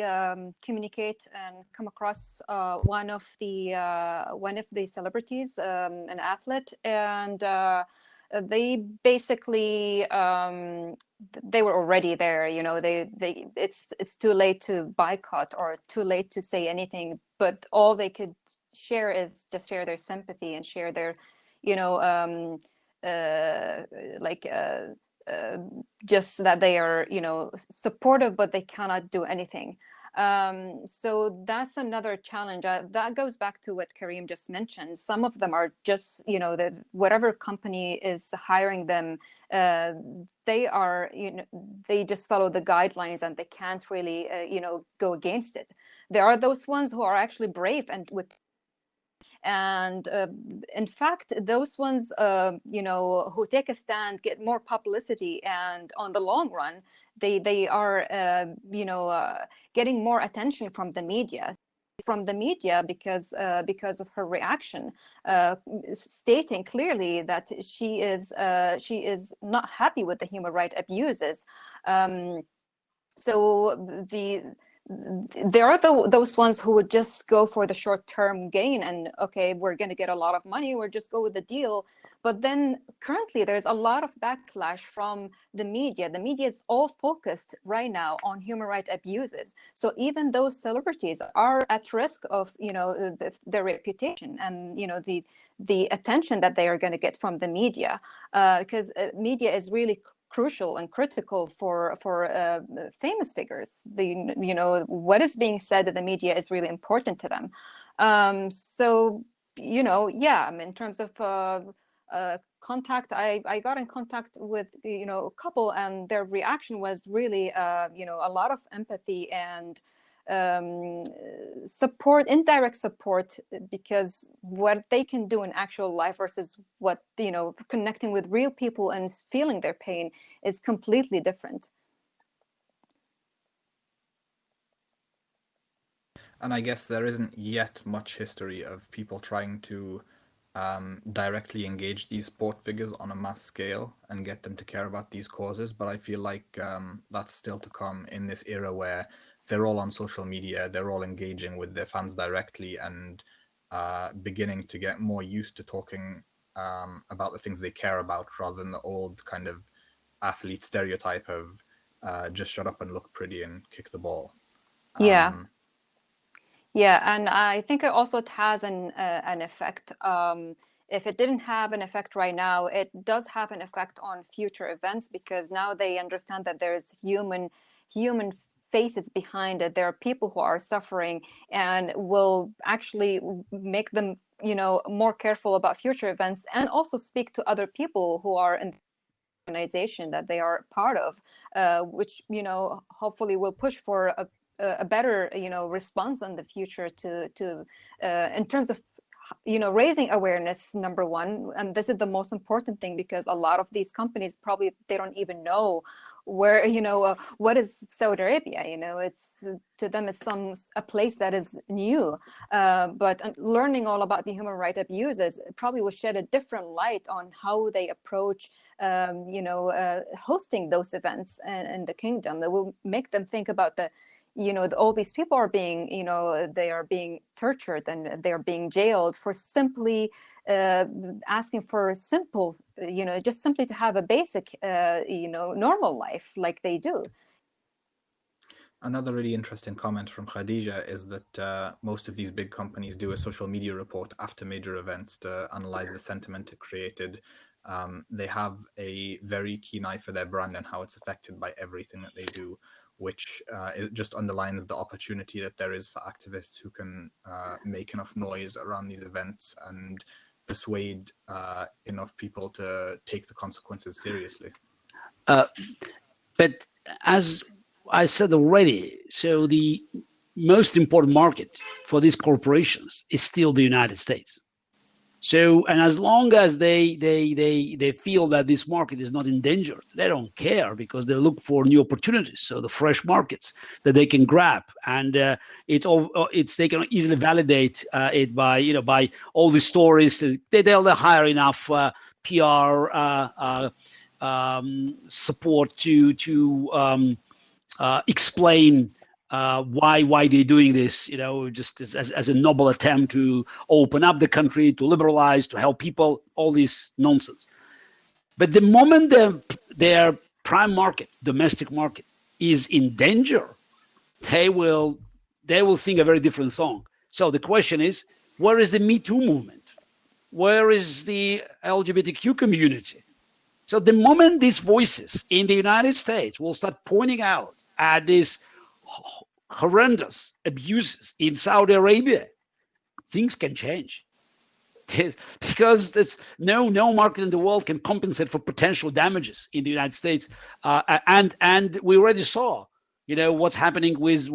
communicate and come across one of the celebrities, an athlete, and they basically they were already there. You know, it's too late to boycott or too late to say anything, but all they could share is just share their sympathy and share their, just that they are, supportive, but they cannot do anything. So that's another challenge. That goes back to what Karim just mentioned. Some of them are just, that whatever company is hiring them, they are, they just follow the guidelines and they can't really, go against it. There are those ones who are actually brave and in fact, those ones, who take a stand get more publicity, and on the long run, they are, getting more attention from the media. from the media because of her reaction, stating clearly that she is not happy with the human rights abuses. So there are those ones who would just go for the short-term gain and, okay, we're going to get a lot of money, we'll just go with the deal. But then currently there's a lot of backlash from the media. The media is all focused right now on human rights abuses. So even those celebrities are at risk of, their reputation and, the attention that they are going to get from the media, because media is really crucial and critical for famous figures. What is being said in the media is really important to them. So in terms of contact, I got in contact with a couple, and their reaction was really a lot of empathy and support, indirect support, because what they can do in actual life versus what connecting with real people and feeling their pain is completely different. And I guess there isn't yet much history of people trying to directly engage these sport figures on a mass scale and get them to care about these causes, but I feel like that's still to come in this era where they're all on social media, they're all engaging with their fans directly and beginning to get more used to talking about the things they care about, rather than the old kind of athlete stereotype of just shut up and look pretty and kick the ball. Yeah, and I think it also has an effect. If it didn't have an effect right now, it does have an effect on future events, because now they understand that there's human faces behind it. There are people who are suffering, and will actually make them more careful about future events, and also speak to other people who are in the organization that they are part of, which hopefully will push for a better response in the future to in terms of raising awareness, number one. And this is the most important thing, because a lot of these companies probably, they don't even know where, what is Saudi Arabia. It's, to them, it's a place that is new. But learning all about the human rights abuses probably will shed a different light on how they approach, hosting those events in the kingdom. That will make them think about all these people are being, they are being tortured and they are being jailed for simply asking for simple, just simply to have a basic, normal life like they do. Another really interesting comment from Khadija is that most of these big companies do a social media report after major events to analyze the sentiment it created. They have a very keen eye for their brand and how it's affected by everything that they do, which it just underlines the opportunity that there is for activists who can make enough noise around these events and persuade enough people to take the consequences seriously. But as I said already, so the most important market for these corporations is still the United States. So, and as long as they feel that this market is not endangered, they don't care, because they look for new opportunities. So the fresh markets that they can grab, and they can easily validate it by all the stories. They'll hire enough PR support to explain why they're doing this, just as a noble attempt to open up the country, to liberalize, to help people, all this nonsense. But the moment their prime market, domestic market, is in danger, they will sing a very different song. So the question is, where is the Me Too movement? Where is the LGBTQ community? So the moment these voices in the United States will start pointing out at these horrendous abuses in Saudi Arabia, things can change. Because there's no market in the world can compensate for potential damages in the United States, and we already saw, what's happening with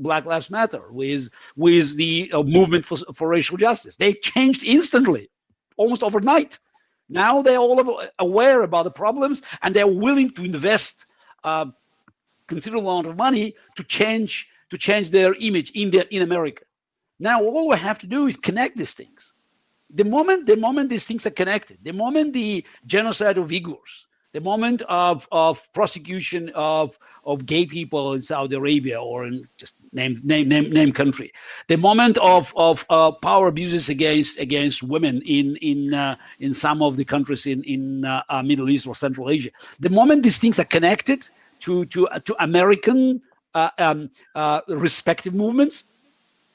Black Lives Matter, with the movement for racial justice. They changed instantly, almost overnight. Now they're all aware about the problems, and they're willing to invest considerable amount of money to change their image in America. Now all we have to do is connect these things. The moment these things are connected, the moment the genocide of Uyghurs, the moment of prosecution of gay people in Saudi Arabia or in just name country, the moment of power abuses against women in some of the countries in Middle East or Central Asia, the moment these things are connected to American respective movements,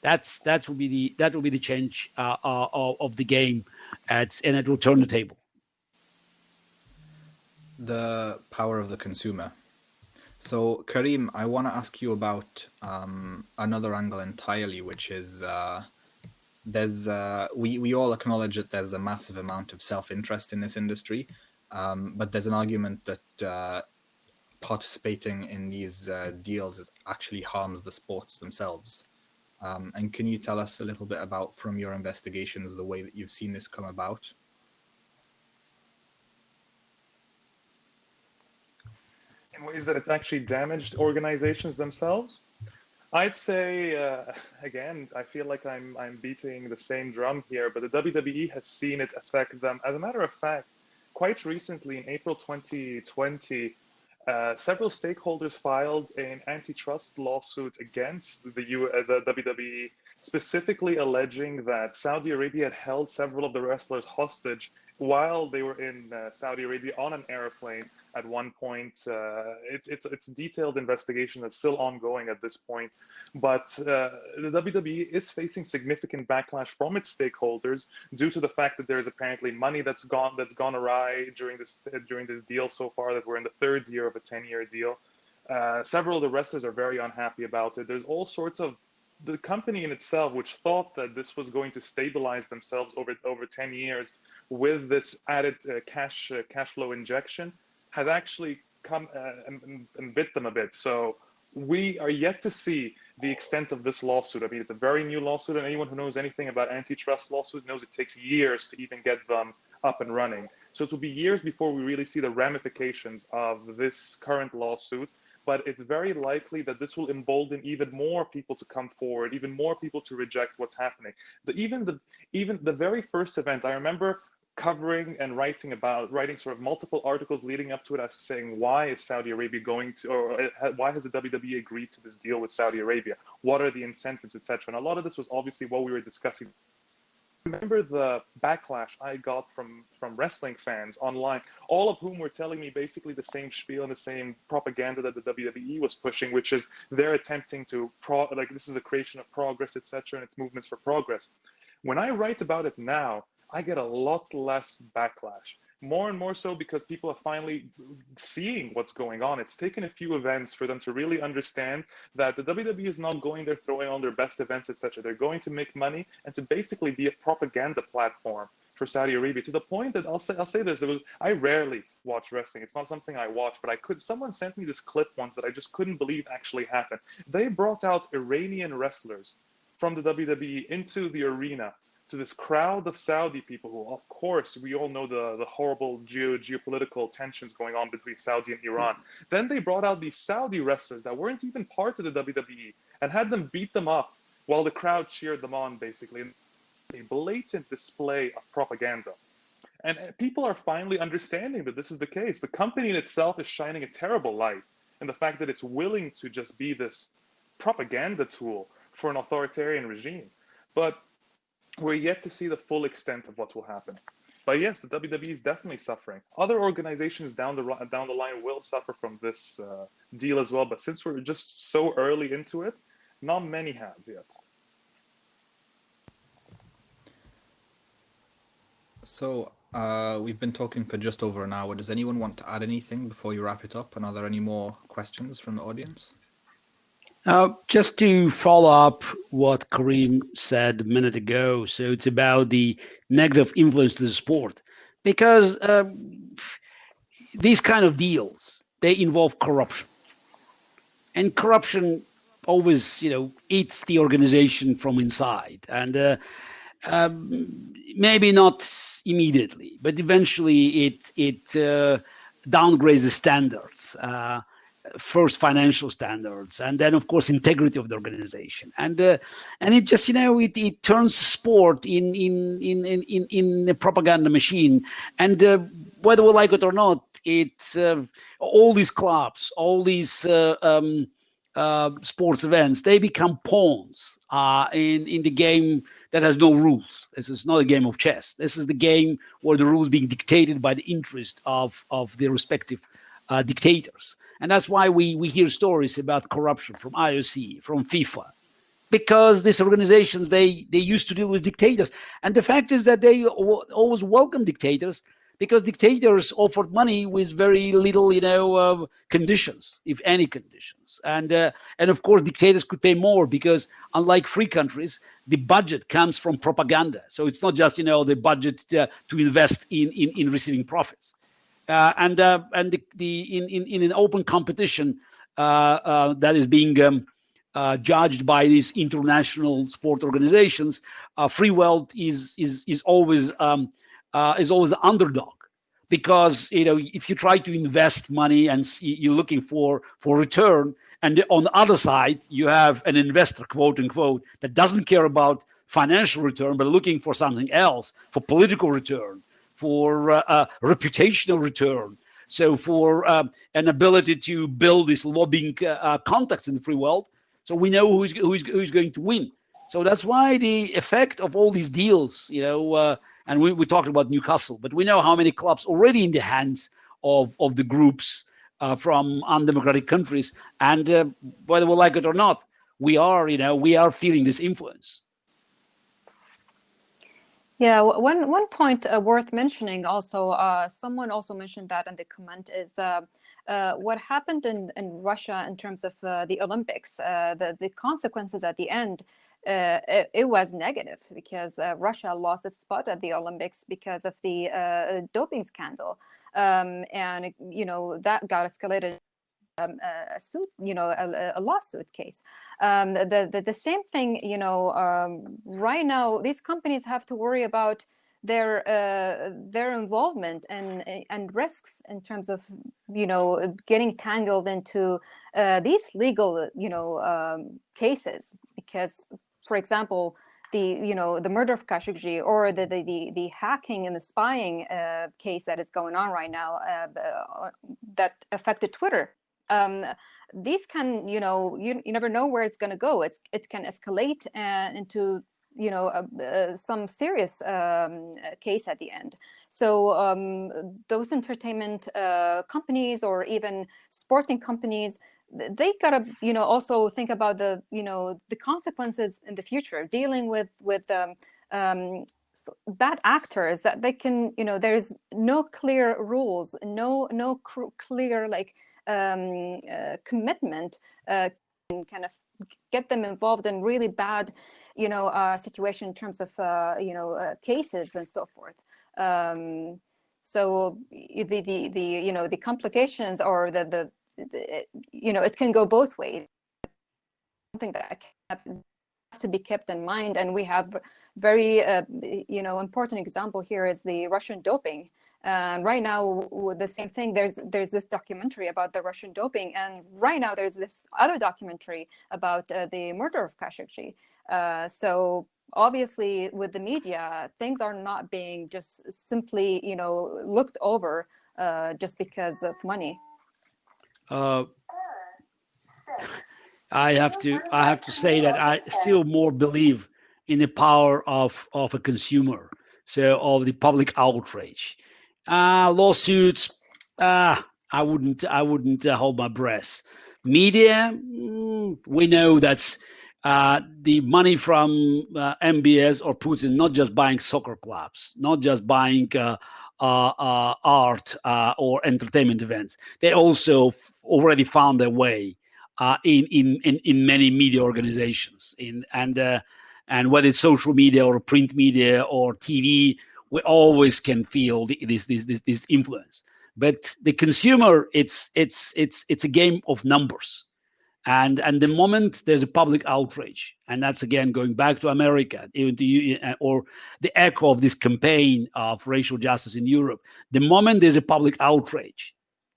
that will be the change of the game, and it will turn the table. The power of the consumer. So, Karim, I want to ask you about another angle entirely, which is we all acknowledge that there's a massive amount of self-interest in this industry, but there's an argument that participating in these deals actually harms the sports themselves. And can you tell us a little bit about, from your investigations, the way that you've seen this come about? In ways that it's actually damaged organizations themselves? I'd say, again, I feel like I'm beating the same drum here, but the WWE has seen it affect them. As a matter of fact, quite recently, in April 2020, several stakeholders filed an antitrust lawsuit against the WWE, specifically alleging that Saudi Arabia had held several of the wrestlers hostage while they were in Saudi Arabia on an airplane at one point. It's a detailed investigation that's still ongoing at this point. But the WWE is facing significant backlash from its stakeholders due to the fact that there's apparently money that's gone awry during this deal so far, that we're in the third year of a 10-year deal. Several of the wrestlers are very unhappy about it. There's all sorts of the company in itself, which thought that this was going to stabilize themselves over 10 years with this added cash flow injection, has actually come and bit them a bit. So we are yet to see the extent of this lawsuit. I mean, it's a very new lawsuit, and anyone who knows anything about antitrust lawsuits knows it takes years to even get them up and running. So it will be years before we really see the ramifications of this current lawsuit. But it's very likely that this will embolden even more people to come forward, even more people to reject what's happening. Even the very first event, I remember covering and writing sort of multiple articles leading up to it, as saying, why is Saudi Arabia going to, or why has the WWE agreed to this deal with Saudi Arabia? What are the incentives, etc.? And a lot of this was obviously what we were discussing. Remember the backlash I got from wrestling fans online, all of whom were telling me basically the same spiel and the same propaganda that the WWE was pushing, which is they're attempting to this is a creation of progress, etc., and it's movements for progress. When I write about it now, I get a lot less backlash. More and more so because people are finally seeing what's going on. It's taken a few events for them to really understand that the WWE is not going there throwing on their best events, etc. They're going to make money and to basically be a propaganda platform for Saudi Arabia, to the point that I'll say this, I rarely watch wrestling. It's not something I watch, but someone sent me this clip once that I just couldn't believe actually happened. They brought out Iranian wrestlers from the WWE into the arena to this crowd of Saudi people who, of course, we all know the horrible geopolitical tensions going on between Saudi and Iran. Then they brought out these Saudi wrestlers that weren't even part of the WWE and had them beat them up while the crowd cheered them on, basically. A blatant display of propaganda. And people are finally understanding that this is the case. The company in itself is shining a terrible light, and the fact that it's willing to just be this propaganda tool for an authoritarian regime. But we're yet to see the full extent of what will happen. But yes, the WWE is definitely suffering. Other organizations down the line will suffer from this deal as well. But since we're just so early into it, not many have yet. So we've been talking for just over an hour. Does anyone want to add anything before you wrap it up? And are there any more questions from the audience? Just to follow up what Karim said a minute ago, so it's about the negative influence to the sport, because these kind of deals, they involve corruption, and corruption always, eats the organization from inside, and maybe not immediately, but eventually it downgrades the standards. first financial standards, and then of course integrity of the organization, and it just it turns sport in a propaganda machine, and whether we like it or not, it's all these clubs, all these sports events, they become pawns in the game that has no rules. This is not a game of chess. This is the game where the rules being dictated by the interest of the respective dictators. And that's why we hear stories about corruption from IOC, from FIFA, because these organizations, they used to deal with dictators. And the fact is that they always welcome dictators, because dictators offered money with very little, conditions, if any conditions. And of course, dictators could pay more, because unlike free countries, the budget comes from propaganda. So it's not just, the budget to invest in receiving profits. In an open competition that is being judged by these international sport organizations, free world is always the underdog, because if you try to invest money and you're looking for return, and on the other side you have an investor, quote unquote, that doesn't care about financial return but looking for something else, for political return, for reputational return, so for an ability to build this lobbying context in the free world. So we know who's going to win. So that's why the effect of all these deals, and we talked about Newcastle, but we know how many clubs already in the hands of the groups from undemocratic countries, and whether we like it or not, we are feeling this influence. Yeah, one point worth mentioning also, someone also mentioned that in the comment, is what happened in Russia in terms of the Olympics. The consequences at the end, it was negative, because Russia lost its spot at the Olympics because of the doping scandal, and that got escalated. A suit, a lawsuit case. The same thing, right now, these companies have to worry about their involvement and risks in terms of, getting tangled into these legal, cases, because, for example, the murder of Khashoggi, or the hacking and the spying case that is going on right now, that affected Twitter. These can, you never know where it's going to go. It can escalate into, some serious case at the end. So those entertainment companies, or even sporting companies, they gotta, also think about the consequences in the future, dealing with bad actors, that they can, there's no clear rules, no clear commitment, kind of get them involved in really bad, situation in terms of cases and so forth. So the complications, or the it can go both ways. Something that have to be kept in mind, and we have very important example here is the Russian doping. And right now, with the same thing, there's this documentary about the Russian doping, and right now there's this other documentary about the murder of Khashoggi. So obviously, with the media, things are not being just simply looked over just because of money. I have to say that I still more believe in the power of a consumer, so of the public outrage. Lawsuits, I wouldn't hold my breath. Media, we know that's the money from MBS or Putin, not just buying soccer clubs, not just buying art or entertainment events. They also already found their way in many media organizations, and whether it's social media or print media or TV, we always can feel this influence. But the consumer, it's a game of numbers, and the moment there's a public outrage, and that's again going back to America, even to or the echo of this campaign of racial justice in Europe, the moment there's a public outrage,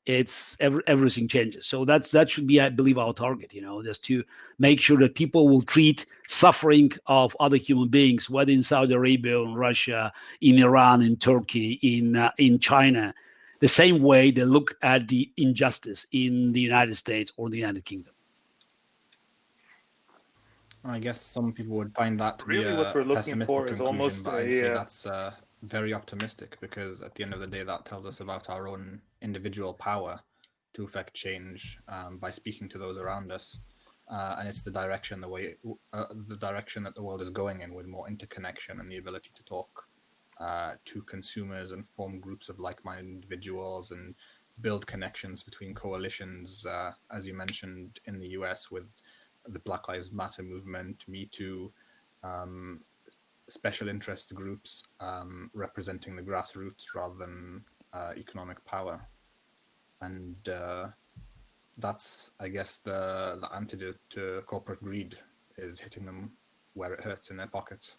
everything changes. So that should be, I believe, our target, just to make sure that people will treat suffering of other human beings, whether in Saudi Arabia, in Russia, in Iran, in Turkey, in China, the same way they look at the injustice in the United States or the United Kingdom. I guess some people would find that to Really be what we're a looking pessimistic for is conclusion, almost but I'd say that's very optimistic, because at the end of the day, that tells us about our own individual power to affect change by speaking to those around us, and it's the direction that the world is going in, with more interconnection and the ability to talk to consumers and form groups of like-minded individuals and build connections between coalitions, as you mentioned in the US with the Black Lives Matter movement, Me Too, special interest groups representing the grassroots rather than economic power. And that's, I guess, the antidote to corporate greed, is hitting them where it hurts, in their pockets.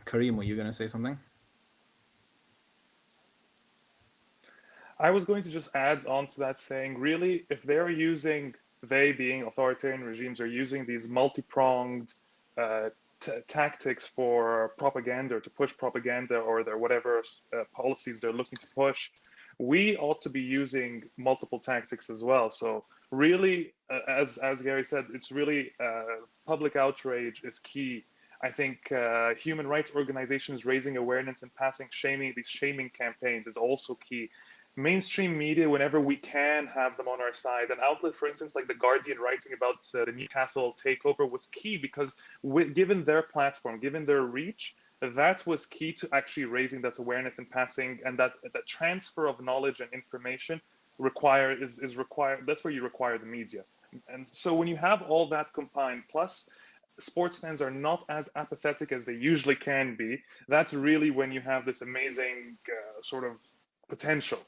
Karim, were you going to say something? I was going to just add on to that, saying, really, if they being authoritarian regimes are using these multi-pronged tactics for propaganda, or to push propaganda, or their whatever policies they're looking to push, we ought to be using multiple tactics as well. So really, as Gary said, it's really public outrage is key. I think human rights organizations raising awareness and passing these shaming campaigns is also key. Mainstream media, whenever we can have them on our side. An outlet, for instance, like The Guardian writing about the Newcastle takeover was key, because given their platform, given their reach, that was key to actually raising that awareness and passing, and that transfer of knowledge and information is required. That's where you require the media. And so when you have all that combined, plus sports fans are not as apathetic as they usually can be, that's really when you have this amazing sort of potential.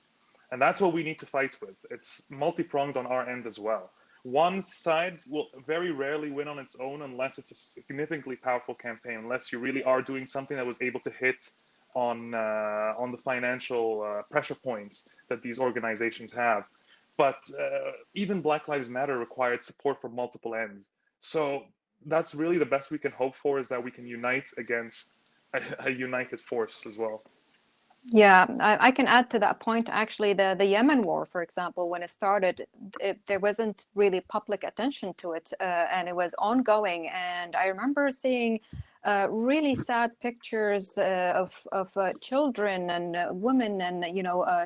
And that's what we need to fight with. It's multi-pronged on our end as well. One side will very rarely win on its own unless it's a significantly powerful campaign, unless you really are doing something that was able to hit on the financial pressure points that these organizations have. But even Black Lives Matter required support from multiple ends. So that's really the best we can hope for, is that we can unite against a united force as well. Yeah, I can add to that point. Actually, the Yemen war, for example, when it started, there wasn't really public attention to it, and it was ongoing. And I remember seeing really sad pictures of children and women and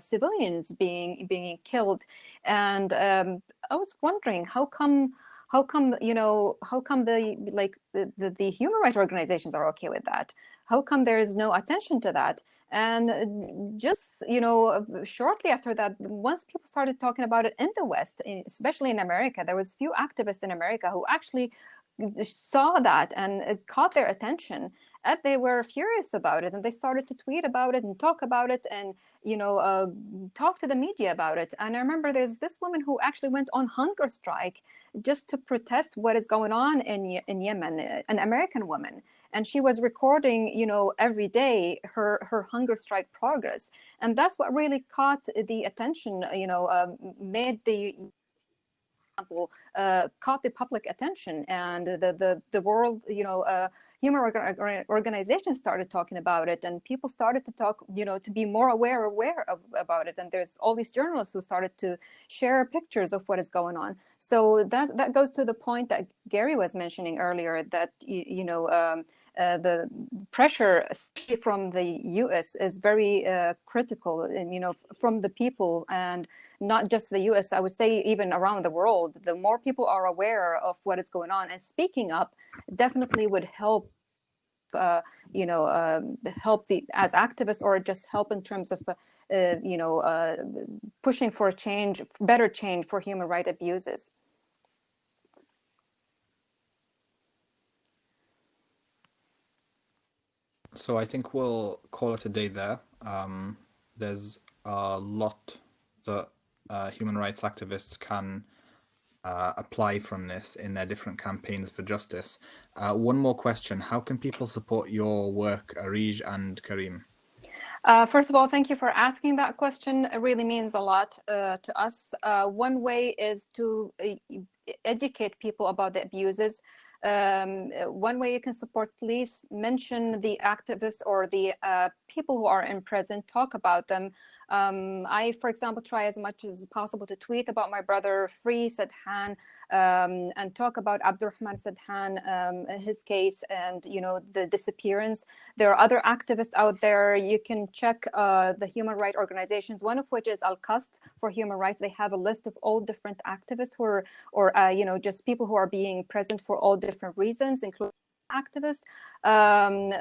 civilians being killed. And I was wondering, how come the human rights organizations are okay with that? How come there is no attention to that? And just, shortly after that, once people started talking about it in the West, especially in America, there was few activists in America who actually saw that and caught their attention, and they were furious about it, and they started to tweet about it and talk about it, and talk to the media about it. And I remember there's this woman who actually went on hunger strike just to protest what is going on in Yemen, an American woman, and she was recording every day her hunger strike progress. And that's what really caught the attention, made the caught the public attention, and the world, human organizations started talking about it, and people started to talk, to be more aware about it. And there's all these journalists who started to share pictures of what is going on. So that goes to the point that Gary was mentioning earlier, that the pressure, especially from the US, is very critical, and from the people, and not just the US. I would say even around the world, the more people are aware of what is going on, and speaking up definitely would help. Help as activists, or just help in terms of pushing for a change, better change for human rights abuses. So I think we'll call it a day there. There's a lot that human rights activists can apply from this in their different campaigns for justice. One more question: how can people support your work, Areej and Karim? First of all, thank you for asking that question. It really means a lot to us. One way is to educate people about the abuses. One way you can support police, mention the activists or the people who are in prison, talk about them. I, for example, try as much as possible to tweet about my brother, Free Sadhan, and talk about Abdulrahman Sadhan, his case, and the disappearance. There are other activists out there. You can check the human rights organizations, one of which is Al-Qasd for human rights. They have a list of all different activists who are, or just people who are being present for all different reasons, including activists.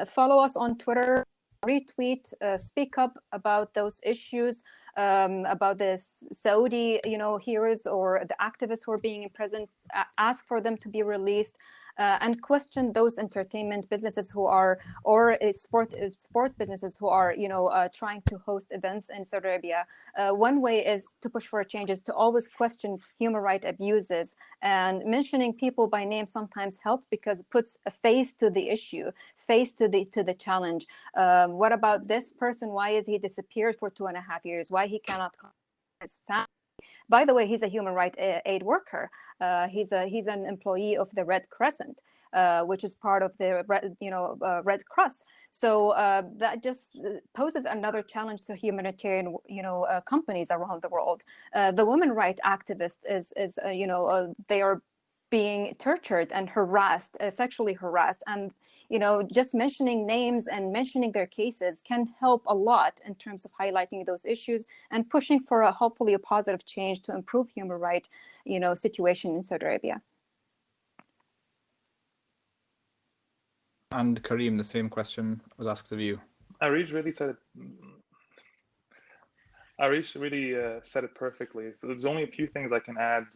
Follow us on Twitter. Retweet, speak up about those issues, about the Saudi, heroes or the activists who are being imprisoned. Ask for them to be released, and question those entertainment businesses who are, or sport businesses who are, trying to host events in Saudi Arabia. One way is to push for changes, to always question human rights abuses, and mentioning people by name sometimes helps because it puts a face to the issue, face to the challenge. What about this person? Why is he disappeared for 2.5 years? Why he cannot contact his family? By the way, he's a human rights aid worker. He's an employee of the Red Crescent, which is part of the Red Cross. So that just poses another challenge to humanitarian companies around the world. The women rights activists is they are being tortured and harassed, sexually harassed, and just mentioning names and mentioning their cases can help a lot in terms of highlighting those issues and pushing for hopefully a positive change to improve human rights situation in Saudi Arabia. And Karim, the same question was asked of you. Areej really said it perfectly. So there's only a few things I can add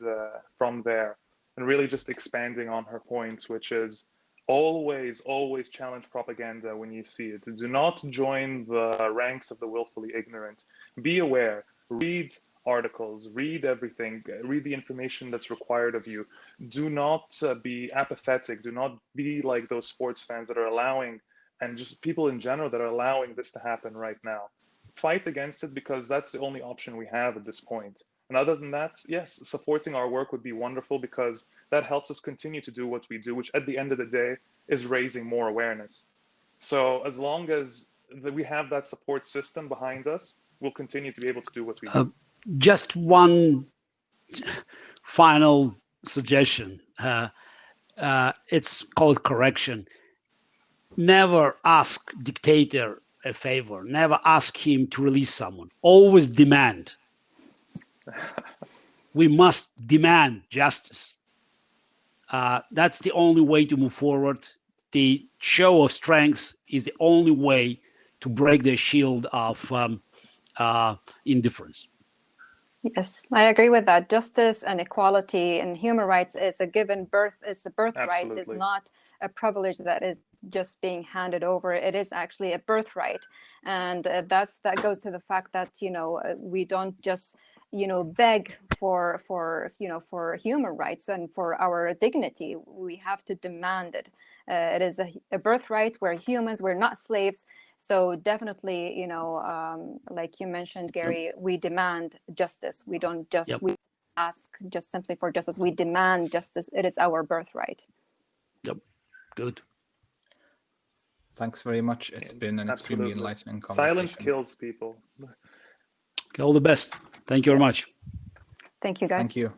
from there. And really just expanding on her points, which is always challenge propaganda when you see it. Do not join the ranks of the willfully ignorant. Be aware, read articles, read everything, read the information that's required of you. Do not be apathetic. Do not be like those sports fans that are allowing, and just people in general that are allowing this to happen right now. Fight against it because that's the only option we have at this point. And other than that, yes, supporting our work would be wonderful because that helps us continue to do what we do, which at the end of the day is raising more awareness. So as long as we have that support system behind us, we'll continue to be able to do what we do. Just one final suggestion. It's called correction. Never ask dictator a favor. Never ask him to release someone. Always demand. We must demand justice. That's the only way to move forward. The show of strength is the only way to break the shield of indifference. Yes, I agree with that. Justice and equality and human rights is a given birth. It's a birthright. It's not a privilege that is just being handed over. It is actually a birthright, and that goes to the fact that we don't just beg for human rights and for our dignity. We have to demand it. It is a birthright. We're humans. We're not slaves. So definitely, like you mentioned, Gary, we demand justice. We don't just we ask just simply for justice. We demand justice. It is our birthright. Yep. Good. Thanks very much. It's been an extremely enlightening conversation. Silence kills people. All the best. Thank you very much. Thank you, guys. Thank you.